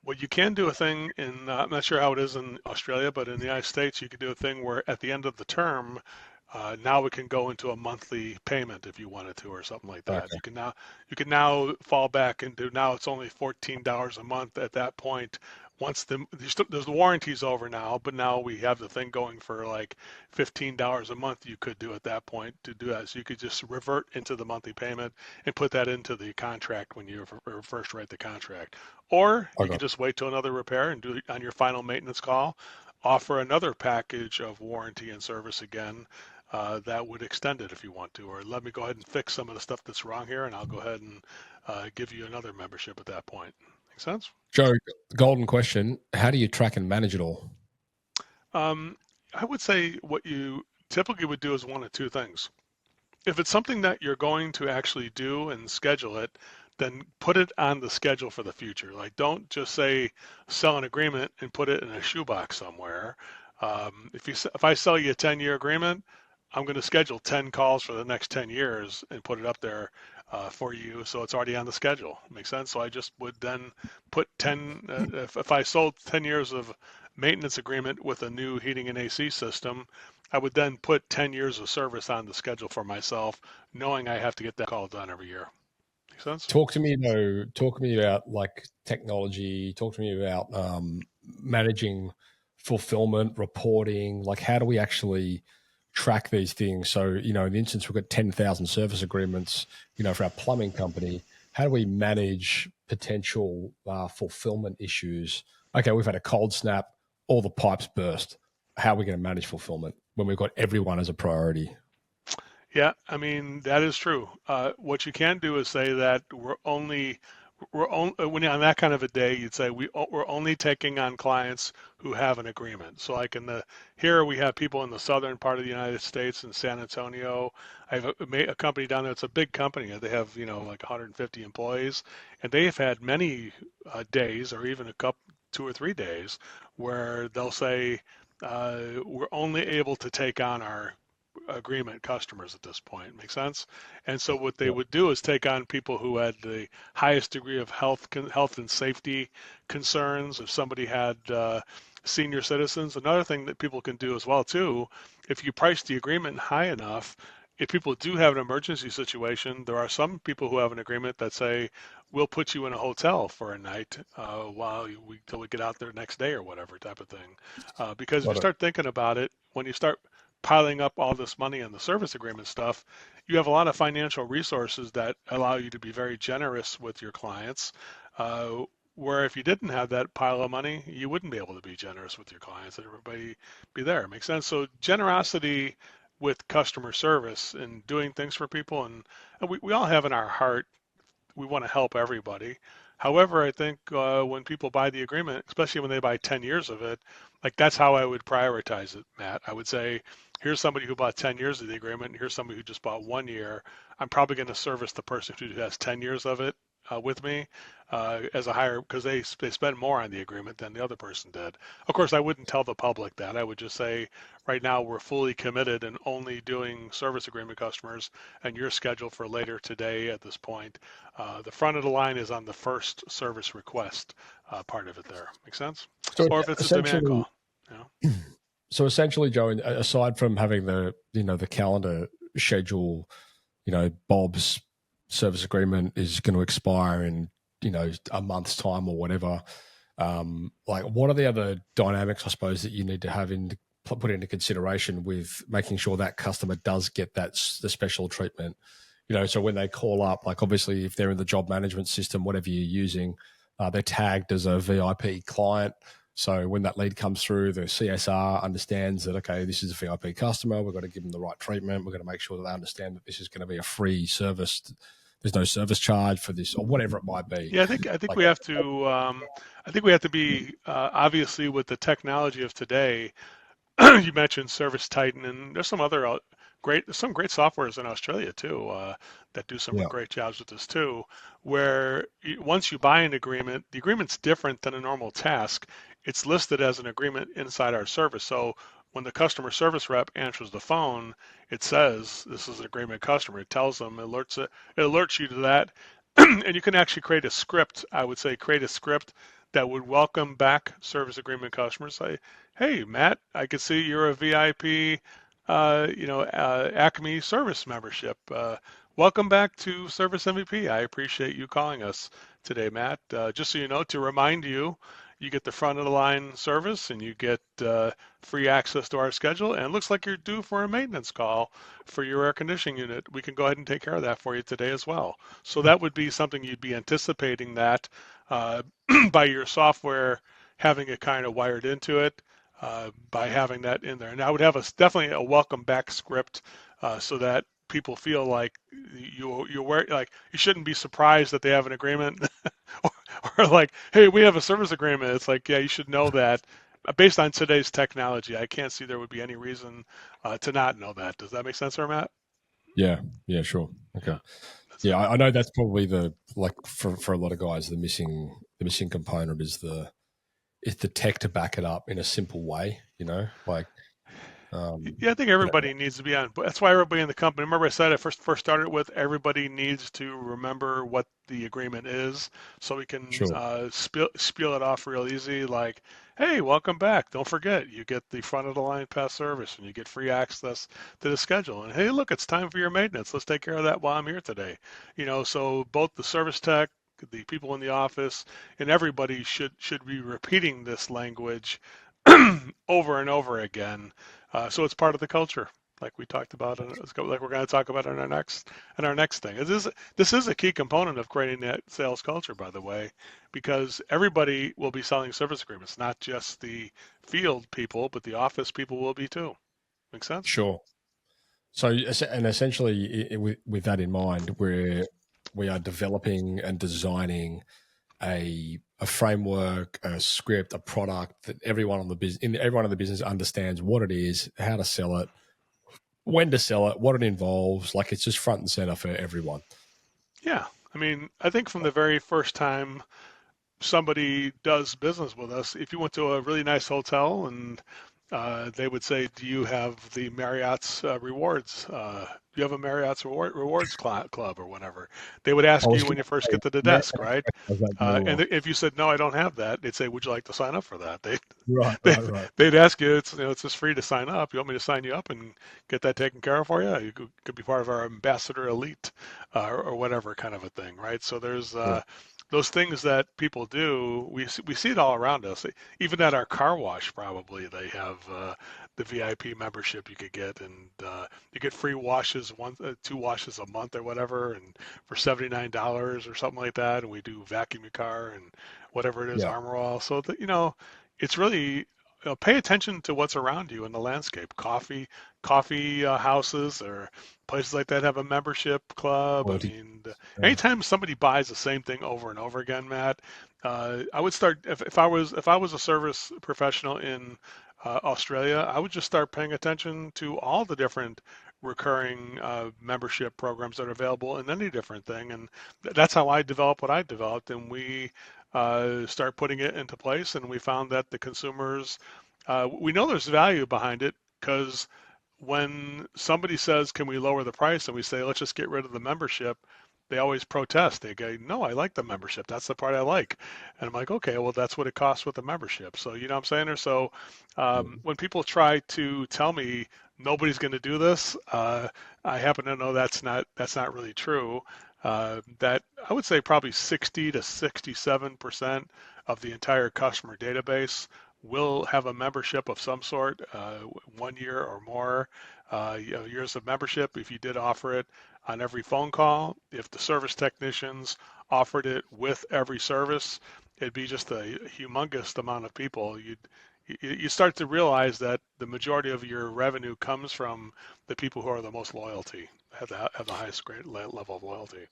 Speaker 1: Well, you can do a thing in, I'm not sure how it is in Australia, but in the United States, you can do a thing where at the end of the term, now it can go into a monthly payment if you wanted to, or something like that.
Speaker 2: Okay,
Speaker 1: You can now fall back into now it's only $14 a month at that point. Once the warranty's over now, but now we have the thing going for like $15 a month. You could do at that point to do that. So you could just revert into the monthly payment and put that into the contract when you first write the contract. Or
Speaker 2: I
Speaker 1: you could
Speaker 2: got it.
Speaker 1: just wait till another repair and do it on your final maintenance call, offer another package of warranty and service again that would extend it if you want to. Or let me go ahead and fix some of the stuff that's wrong here, and I'll go ahead and give you another membership at that point. Make sense?
Speaker 2: Joe, golden question: how do you track and manage it all?
Speaker 1: Um, I would say what you typically would do is one of two things. If it's something that you're going to actually do and schedule it, then put it on the schedule for the future. Like, don't just say sell an agreement and put it in a shoebox somewhere. If I sell you a 10-year agreement, I'm going to schedule 10 calls for the next 10 years and put it up there for you, so it's already on the schedule. Makes sense. So I just would then put 10. If I sold 10 years of maintenance agreement with a new heating and AC system, I would then put 10 years of service on the schedule for myself, knowing I have to get that call done every year. Make sense?
Speaker 2: Talk to me though. Talk to me about like technology. Talk to me about managing fulfillment, reporting. Like, how do we actually track these things. So, in the instance, we've got 10,000 service agreements, for our plumbing company. How do we manage potential fulfillment issues? Okay, we've had a cold snap, all the pipes burst. How are we going to manage fulfillment when we've got everyone as a priority?
Speaker 1: Yeah, I mean that is true. What you can do is say that we're only when you're on that kind of a day, you'd say we're only taking on clients who have an agreement. So like in the here we have people in the southern part of the United States in San Antonio. I have a company down there. It's a big company. They have like 150 employees, and they have had many days or even a couple 2 or 3 days where they'll say we're only able to take on our agreement customers at this point. Make sense? And so what they
Speaker 2: Yeah.
Speaker 1: would do is take on people who had the highest degree of health and safety concerns. If somebody had senior citizens, another thing that people can do as well too, if you price the agreement high enough, if people do have an emergency situation, there are some people who have an agreement that say, we'll put you in a hotel for a night till we get out there next day or whatever type of thing. Because if you
Speaker 2: Got it.
Speaker 1: start thinking about it, when you start piling up all this money on the service agreement stuff, you have a lot of financial resources that allow you to be very generous with your clients. Uh, where if you didn't have that pile of money, you wouldn't be able to be generous with your clients and everybody be there. Makes sense? So generosity with customer service and doing things for people, and we all have in our heart we want to help everybody. However, I think when people buy the agreement, especially when they buy 10 years of it, like that's how I would prioritize it, Matt. I would say, here's somebody who bought 10 years of the agreement, and here's somebody who just bought 1 year. I'm probably going to service the person who has 10 years of it with me as a higher, because they spend more on the agreement than the other person did. Of course, I wouldn't tell the public that. I would just say, right now we're fully committed and only doing service agreement customers, and you're scheduled for later today at this point. The front of the line is on the first service request part of it there. Make sense?
Speaker 2: So
Speaker 1: Or if it's a demand
Speaker 2: essentially,
Speaker 1: call. You know?
Speaker 2: Joe, aside from having the calendar schedule, Bob's service agreement is going to expire in a month's time or whatever. Like, what are the other dynamics, I suppose, that you need to have put into consideration with making sure that customer does get the special treatment? So when they call up, like, obviously if they're in the job management system, whatever you're using, they're tagged as a VIP client. So when that lead comes through, the CSR understands that, okay, this is a VIP customer. We've got to give them the right treatment. We've got to make sure that they understand that this is going to be a free service. There's no service charge for this or whatever it might be.
Speaker 1: Yeah, I think
Speaker 2: Like,
Speaker 1: we have to. I think we have to be obviously with the technology of today. You mentioned Service Titan, and there's some other some great softwares in Australia too that do some
Speaker 2: yeah,
Speaker 1: great jobs with this too. Where once you buy an agreement, the agreement's different than a normal task. It's listed as an agreement inside our service. So when the customer service rep answers the phone, it says this is an agreement customer. It tells them, it alerts you to that, and you can actually create a script. I would say create a script that would welcome back service agreement customers. Say, hey, Matt, I can see you're a VIP, Acme service membership. Welcome back to Service MVP. I appreciate you calling us today, Matt. Just so you know, to remind you, you get the front of the line service and you get free access to our schedule. And it looks like you're due for a maintenance call for your air conditioning unit. We can go ahead and take care of that for you today as well. So that would be something you'd be anticipating that uh, by your software having it kind of wired into it by having that in there. And I would have definitely a welcome back script so that people feel like like you shouldn't be surprised that they have an agreement or, or like, hey, we have a service agreement. It's like, yeah, you should know that. Based on today's technology, I can't see there would be any reason to not know that. Does that make sense, there, Matt?
Speaker 2: yeah, yeah, sure,
Speaker 1: Yeah,
Speaker 2: okay,
Speaker 1: that's
Speaker 2: yeah.
Speaker 1: it.
Speaker 2: I know that's probably for a lot of guys, the missing component is the tech to back it up in a simple way. Like,
Speaker 1: Yeah, I think
Speaker 2: you know,
Speaker 1: everybody needs to be on. That's why everybody in the company. Remember, I said I first started with everybody needs to remember what the agreement is, so we can
Speaker 2: sure,
Speaker 1: spiel it off real easy. Like, hey, welcome back. Don't forget, you get the front of the line pass service, and you get free access to the schedule. And hey, look, it's time for your maintenance. Let's take care of that while I'm here today. So both the service tech, the people in the office, and everybody should be repeating this language over and over again so it's part of the culture. like we talked about, like we're going to talk about in our next thing. This is a key component of creating that sales culture, by the way, because everybody will be selling service agreements, not just the field people, but the office people will be too. Make sense?
Speaker 2: Sure. So, and essentially, with that in mind, we are developing and designing a framework, a script, a product that everyone on the business, in everyone in the business understands what it is, how to sell it, when to sell it, what it involves. Like it's just front and center for everyone.
Speaker 1: Yeah. I mean, I think from the very first time somebody does business with us, if you went to a really nice hotel and they would say, "Do you have the Marriott's rewards? Do you have a Marriott's rewards club or whatever?" They would
Speaker 2: I
Speaker 1: ask
Speaker 2: was
Speaker 1: you when
Speaker 2: going
Speaker 1: you
Speaker 2: to
Speaker 1: first
Speaker 2: say,
Speaker 1: get to the
Speaker 2: Marriott
Speaker 1: desk, right?
Speaker 2: Express does that very
Speaker 1: And
Speaker 2: well.
Speaker 1: if you said no, I don't have that, they'd say, "Would you like to sign up for that?"
Speaker 2: Right,
Speaker 1: They
Speaker 2: right, right.
Speaker 1: they'd ask you, it's just free to sign up. You want me to sign you up and get that taken care of for you? You could be part of our ambassador elite or whatever kind of a thing, right? So there's
Speaker 2: Yeah,
Speaker 1: those things that people do. We see it all around us. Even at our car wash, probably they have the VIP membership you could get, and you get free washes, two washes a month or whatever, and for $79 or something like that. And we do vacuum your car and whatever it is,
Speaker 2: yeah.
Speaker 1: Armor All. So that it's really pay attention to what's around you in the landscape. Coffee houses or places like that have a membership club. I
Speaker 2: Loyalty.
Speaker 1: mean,
Speaker 2: Yeah.
Speaker 1: anytime somebody buys the same thing over and over again, Matt, I would start if I was a service professional in Australia, I would just start paying attention to all the different recurring membership programs that are available in any different thing, and that's how I developed what I developed, and we start putting it into place, and we found that the consumers, we know there's value behind it because when somebody says, "Can we lower the price?" and we say, "Let's just get rid of the membership," they always protest. They go, "No, I like the membership. That's the part I like." And I'm like, "Okay, well, that's what it costs with the membership." So you know what I'm saying? Or so when people try to tell me nobody's going to do this, I happen to know that's not really true. That I would say probably 60 to 67% of the entire customer database will have a membership of some sort, 1 year or more, years of membership. If you did offer it on every phone call, if the service technicians offered it with every service, it'd be just a humongous amount of people. You start to realize that the majority of your revenue comes from the people who are the most loyalty, have the highest grade level of loyalty.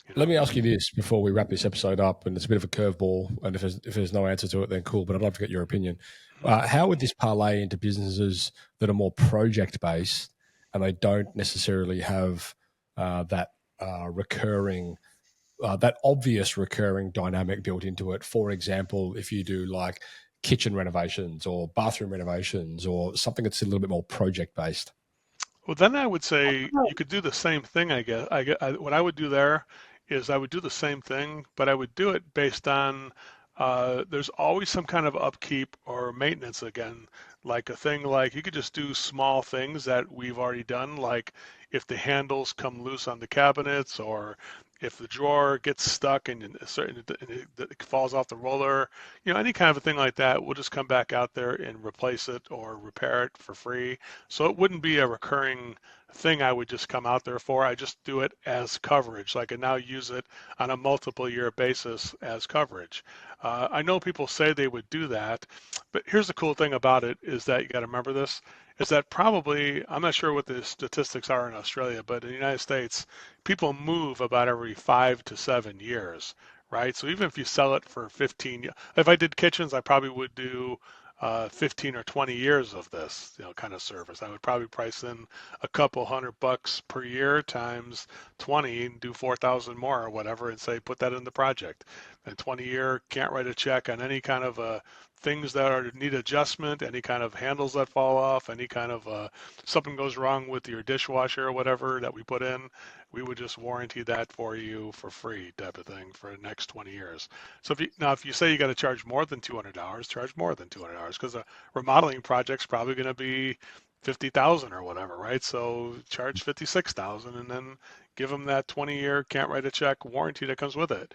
Speaker 1: You
Speaker 2: Let
Speaker 1: know.
Speaker 2: me ask you this before we wrap this episode up, and it's a bit of a curveball. And if there's no answer to it, then cool. But I'd love to get your opinion. How would this parlay into businesses that are more project based and they don't necessarily have that recurring, that obvious recurring dynamic built into it? For example, if you do like kitchen renovations or bathroom renovations or something that's a little bit more project based.
Speaker 1: Well, then I would say you could do the same thing, I guess. What I would do there is I would do the same thing, but I would do it based on there's always some kind of upkeep or maintenance again, like a thing like you could just do small things that we've already done, like if the handles come loose on the cabinets or if the drawer gets stuck and it falls off the roller, any kind of a thing like that, we'll just come back out there and replace it or repair it for free. So it wouldn't be a recurring thing I would just come out there for. I just do it as coverage. Like I now use it on a multiple year basis as coverage. I know people say they would do that, but here's the cool thing about it is that you got to remember this is that probably, I'm not sure what the statistics are in Australia, but in the United States, people move about every 5 to 7 years, right? So even if you sell it for 15, if I did kitchens, I probably would do 15 or 20 years of this, kind of service. I would probably price in a couple $100 per year times 20 and do 4,000 more or whatever and say, put that in the project. And 20-year, can't write a check on any kind of things that need adjustment, any kind of handles that fall off, any kind of something goes wrong with your dishwasher or whatever that we put in, we would just warranty that for you for free type of thing for the next 20 years. So if you say you got to charge more than $200, charge more than $200 because a remodeling project's probably going to be 50,000 or whatever, right? So charge 56,000 and then give them that 20-year can't write a check warranty that comes with it.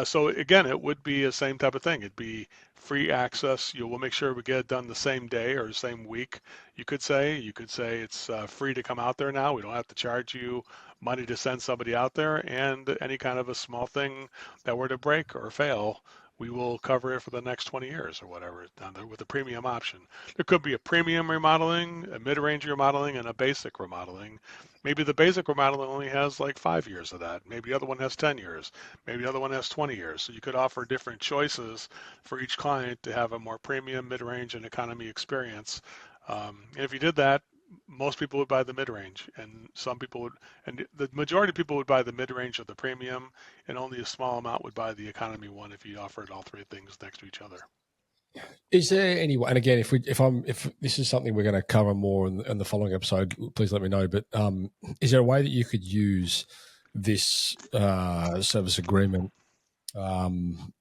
Speaker 1: So again, it would be the same type of thing. It'd be free access. You will make sure we get it done the same day or the same week. You could say it's free to come out there now. We don't have to charge you money to send somebody out there, and any kind of a small thing that were to break or fail, we will cover it for the next 20 years or whatever with a premium option. There could be a premium remodeling, a mid-range remodeling, and a basic remodeling. Maybe the basic remodeling only has like 5 years of that. Maybe the other one has 10 years. Maybe the other one has 20 years. So you could offer different choices for each client to have a more premium, mid-range, and economy experience. And if you did that, most people would buy the mid-range, and some people would, and the majority of people would buy the mid-range or the premium, and only a small amount would buy the economy one if you offered all three things next to each other.
Speaker 2: Is there any way? And again, if this is something we're going to cover more in the following episode, please let me know. But is there a way that you could use this service agreement um,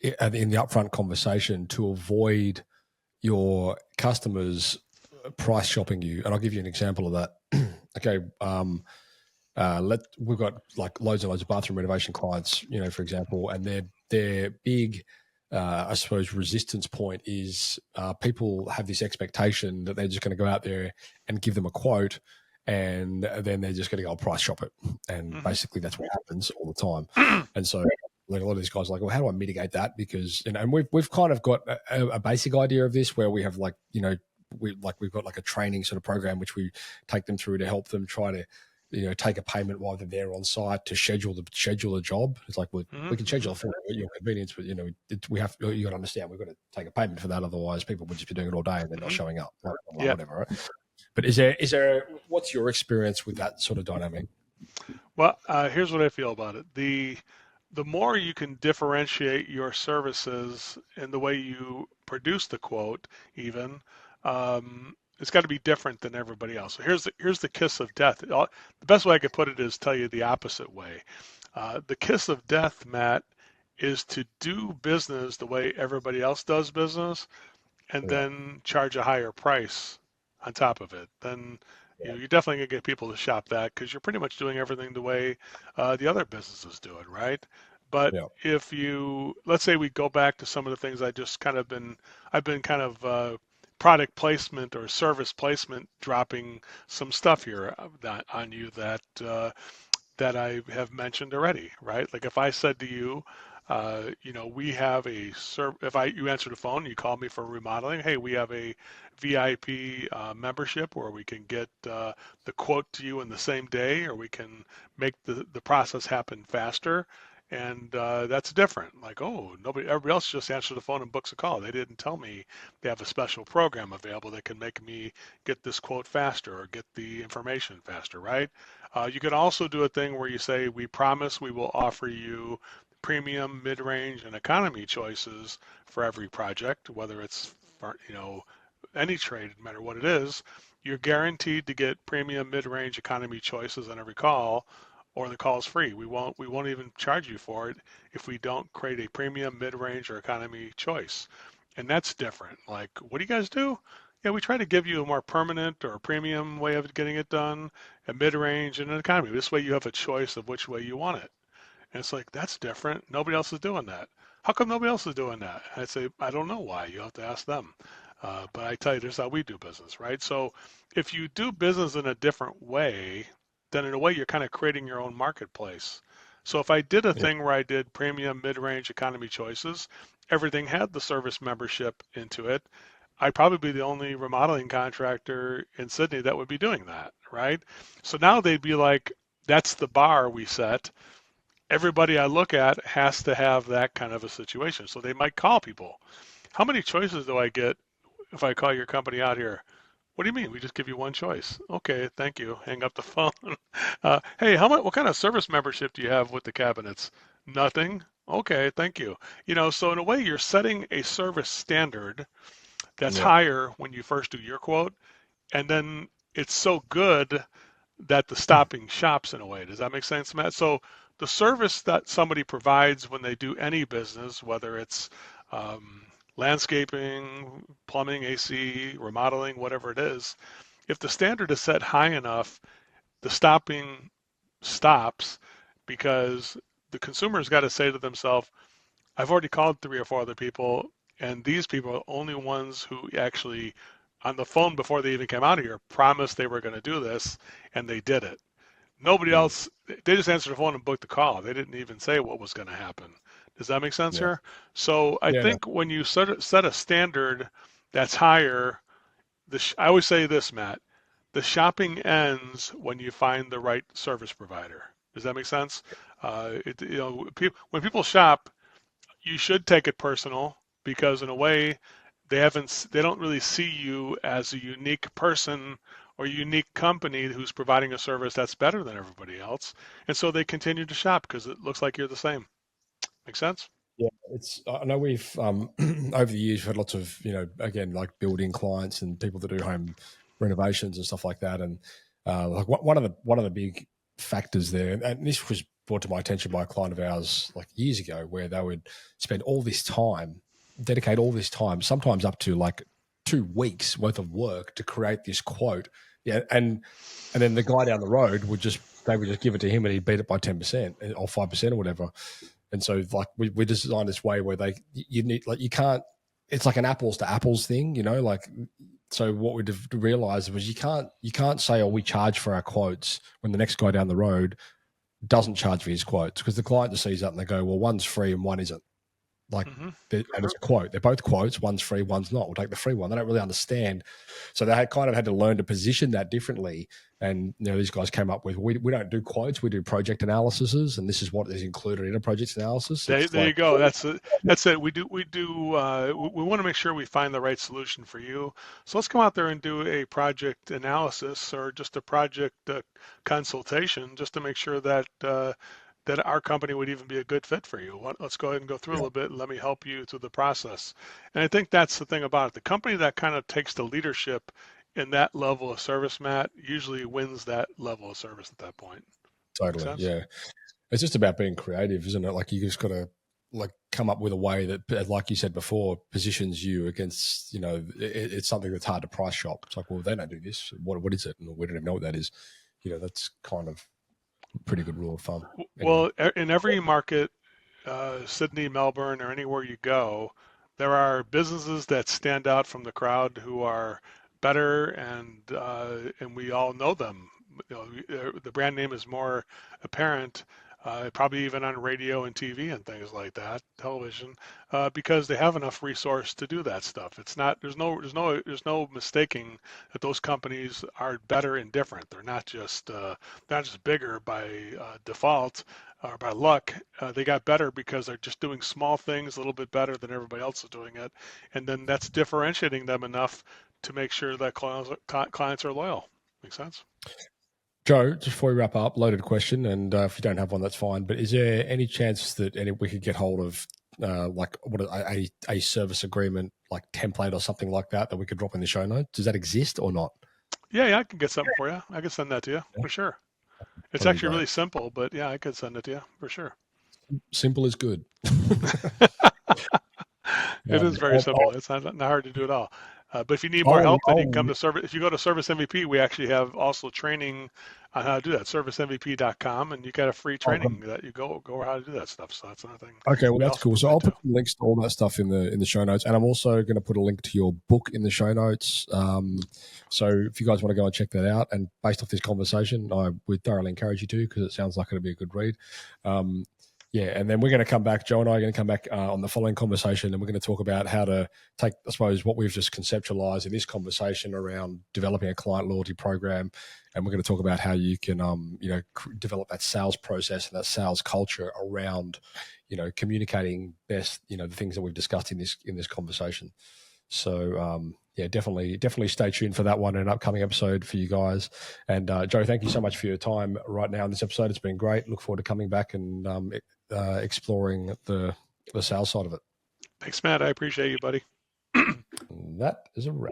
Speaker 2: in the upfront conversation to avoid your customers price shopping you? And I'll give you an example of that. Okay, we've got like loads and loads of bathroom renovation clients, for example, and their big, I suppose, resistance point is people have this expectation that they're just going to go out there and give them a quote, and then they're just going to go price shop it, and
Speaker 1: Mm-hmm.
Speaker 2: basically that's what happens all the time. And so, like a lot of these guys are like, well, how do I mitigate that? Because and we've kind of got a basic idea of this where we have we've got like a training sort of program which we take them through to help them try to take a payment while they're there on site to schedule the job. It's like, well, we can
Speaker 1: Mm-hmm.
Speaker 2: schedule it for your convenience, but we have you got to understand we've got to take a payment for that. Otherwise, people would just be doing it all day and they're not
Speaker 1: Mm-hmm.
Speaker 2: showing up, blah, blah, blah,
Speaker 1: Yeah.
Speaker 2: whatever. Right? But is there what's your experience with that sort of dynamic?
Speaker 1: Well, here's what I feel about it. The more you can differentiate your services in the way you produce the quote, even, it's got to be different than everybody else. So here's the kiss of death. The best way I could put it is tell you the opposite way. The kiss of death, Matt, is to do business the way everybody else does business, and
Speaker 2: Yeah,
Speaker 1: then charge a higher price on top of it. Then
Speaker 2: yeah,
Speaker 1: you're definitely gonna get people to shop that because you're pretty much doing everything the way the other businesses do it, right? But
Speaker 2: yeah,
Speaker 1: if you, let's say we go back to some of the things I've been kind of product placement or service placement, dropping some stuff here on you that I have mentioned already, right? Like if I said to you, we have if you answer the phone, you call me for remodeling. Hey, we have a VIP membership where we can get the quote to you in the same day, or we can make the process happen faster. And that's different. Like, oh, everybody else just answers the phone and books a call. They didn't tell me they have a special program available that can make me get this quote faster or get the information faster, right? You can also do a thing where you say, we promise we will offer you premium, mid-range, and economy choices for every project, whether it's for, any trade, no matter what it is. You're guaranteed to get premium, mid-range, economy choices on every call, or the call is free. We won't even charge you for it if we don't create a premium, mid-range, or economy choice. And that's different. Like, what do you guys do? Yeah, we try to give you a more permanent or a premium way of getting it done, a mid-range, and an economy. This way you have a choice of which way you want it. And it's like, that's different. Nobody else is doing that. How come nobody else is doing that? And I'd say, I don't know why. You have to ask them. But I tell you, this is how we do business, right? So if you do business in a different way, then in a way you're kind of creating your own marketplace. So if I did a
Speaker 2: yeah,
Speaker 1: thing where I did premium, mid-range, economy choices, everything had the service membership into it, I'd probably be the only remodeling contractor in Sydney that would be doing that, right? So now they'd be like, that's the bar we set. Everybody I look at has to have that kind of a situation. So they might call people. How many choices do I get if I call your company out here? What do you mean? We just give you one choice. Okay, thank you. Hang up the phone. Hey, how much? What kind of service membership do you have with the cabinets? Nothing. Okay, thank you. So in a way, you're setting a service standard that's
Speaker 2: yeah,
Speaker 1: higher when you first do your quote, and then it's so good that the stopping shops in a way. Does that make sense, Matt? So the service that somebody provides when they do any business, whether it's um, landscaping, plumbing, AC, remodeling, whatever it is, if the standard is set high enough, the stopping stops because the consumer's got to say to themselves, I've already called three or four other people, and these people are the only ones who actually, on the phone before they even came out of here, promised they were going to do this, and they did it. Nobody
Speaker 2: Mm.
Speaker 1: else, they just answered the phone and booked the call. They didn't even say what was going to happen. Does that make sense
Speaker 2: Yeah.
Speaker 1: here? So I
Speaker 2: Yeah. No.
Speaker 1: think when you set a standard that's higher, I always say this, Matt, the shopping ends when you find the right service provider. Does that make sense? When people shop, you should take it personal because in a way they don't really see you as a unique person or unique company who's providing a service that's better than everybody else, and so they continue to shop because it looks like you're the same. Make sense?
Speaker 2: Yeah, it's. I know we've over the years we've had lots of again like building clients and people that do home renovations and stuff like that, and like one of the big factors there, and this was brought to my attention by a client of ours like years ago, where they would spend all this time, dedicate all this time, sometimes up to like 2 weeks worth of work to create this quote, yeah, and then the guy down the road would just they would just give it to him and he'd beat it by 10% or 5% or whatever. And so like we designed this way where you need like you can't it's like an apples to apples thing, like so what we realized was you can't say, oh, we charge for our quotes when the next guy down the road doesn't charge for his quotes, because the client just sees that and they go, well, one's free and one isn't. Like,
Speaker 1: Hmm.
Speaker 2: and it's a quote. They're both quotes. One's free, one's not. We'll take the free one. They don't really understand. So they kind of had to learn to position that differently. And these guys came up with, we don't do quotes, we do project analyses, and this is what is included in a project analysis. It's
Speaker 1: There you
Speaker 2: like,
Speaker 1: go. That's it. We want to make sure we find the right solution for you. So let's come out there and do a project analysis or just a project consultation, just to make sure that our company would even be a good fit for you. Let's go ahead and go through a
Speaker 2: yeah,
Speaker 1: little bit and let me help you through the process. And I think that's the thing about it. The company that kind of takes the leadership in that level of service, Matt, usually wins that level of service at that point. Make
Speaker 2: totally.
Speaker 1: sense?
Speaker 2: Yeah. It's just about being creative, isn't it? Like you just got to like come up with a way that, like you said before, positions you against, it's something that's hard to price shop. It's like, well, they don't do this. What is it? And we don't even know what that is. That's kind of a pretty good rule of thumb. Anyway.
Speaker 1: Well, in every market, Sydney, Melbourne, or anywhere you go, there are businesses that stand out from the crowd who are better, and we all know them. The brand name is more apparent, probably even on radio and TV and things like that, television, because they have enough resource to do that stuff. It's not there's no mistaking that those companies are better and different. They're not just bigger by default or by luck. They got better because they're just doing small things a little bit better than everybody else is doing it, and then that's differentiating them enough to make sure that clients are loyal. Make sense?
Speaker 2: Joe, just before we wrap up, loaded question, and if you don't have one, that's fine. But is there any chance that we could get hold of like a service agreement, like template or something like that we could drop in the show notes? Does that exist or not?
Speaker 1: Yeah, I can get something for you. I can send that to you
Speaker 2: Yeah,
Speaker 1: for sure. It's
Speaker 2: that'd be
Speaker 1: actually
Speaker 2: great.
Speaker 1: really simple, but yeah, I could send it to you for sure.
Speaker 2: Simple is good.
Speaker 1: It is very
Speaker 2: I'll,
Speaker 1: simple. It's not hard to do at all. But if you need more
Speaker 2: I'll,
Speaker 1: help, then you can
Speaker 2: I'll,
Speaker 1: come to Service. If you go to Service MVP, we actually have also training on how to do that. ServiceMVP.com, and you got a free
Speaker 2: I'll,
Speaker 1: training that you go how to do that stuff. So that's another thing
Speaker 2: Okay, well
Speaker 1: we
Speaker 2: that's
Speaker 1: also
Speaker 2: cool. So
Speaker 1: provide
Speaker 2: I'll
Speaker 1: too.
Speaker 2: put some links to all that stuff in the show notes, and I'm also going to put a link to your book in the show notes. So if you guys want to go and check that out, and based off this conversation, I would thoroughly encourage you to, because it sounds like it'll be a good read. Um, yeah, and then we're going to come back. Joe and I are going to come back on the following conversation, and we're going to talk about how to take, I suppose, what we've just conceptualized in this conversation around developing a client loyalty program, and we're going to talk about how you can, develop that sales process and that sales culture around, communicating best, the things that we've discussed in this conversation. So yeah, definitely stay tuned for that one in an upcoming episode for you guys. And Joe, thank you so much for your time right now in this episode. It's been great. Look forward to coming back and exploring the sales side of it.
Speaker 1: Thanks, Matt. I appreciate you, buddy.
Speaker 2: And that is a wrap.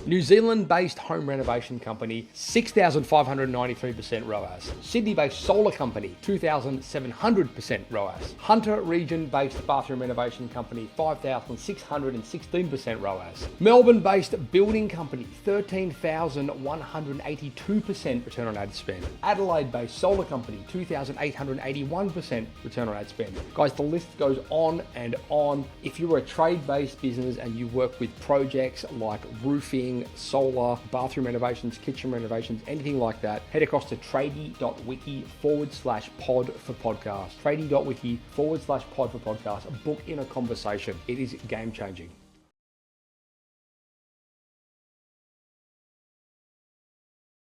Speaker 3: New Zealand-based home renovation company, 6,593% ROAS. Sydney-based solar company, 2,700% ROAS. Hunter region-based bathroom renovation company, 5,616% ROAS. Melbourne-based building company, 13,182% return on ad spend. Adelaide-based solar company, 2,881% return on ad spend. Guys, the list goes on and on. If you're a trade-based business and you work with projects like roofing, solar, bathroom renovations, kitchen renovations, anything like that, head across to tradie.wiki/pod for podcast. Tradie.wiki/pod for podcast. Book in a conversation. It is game changing.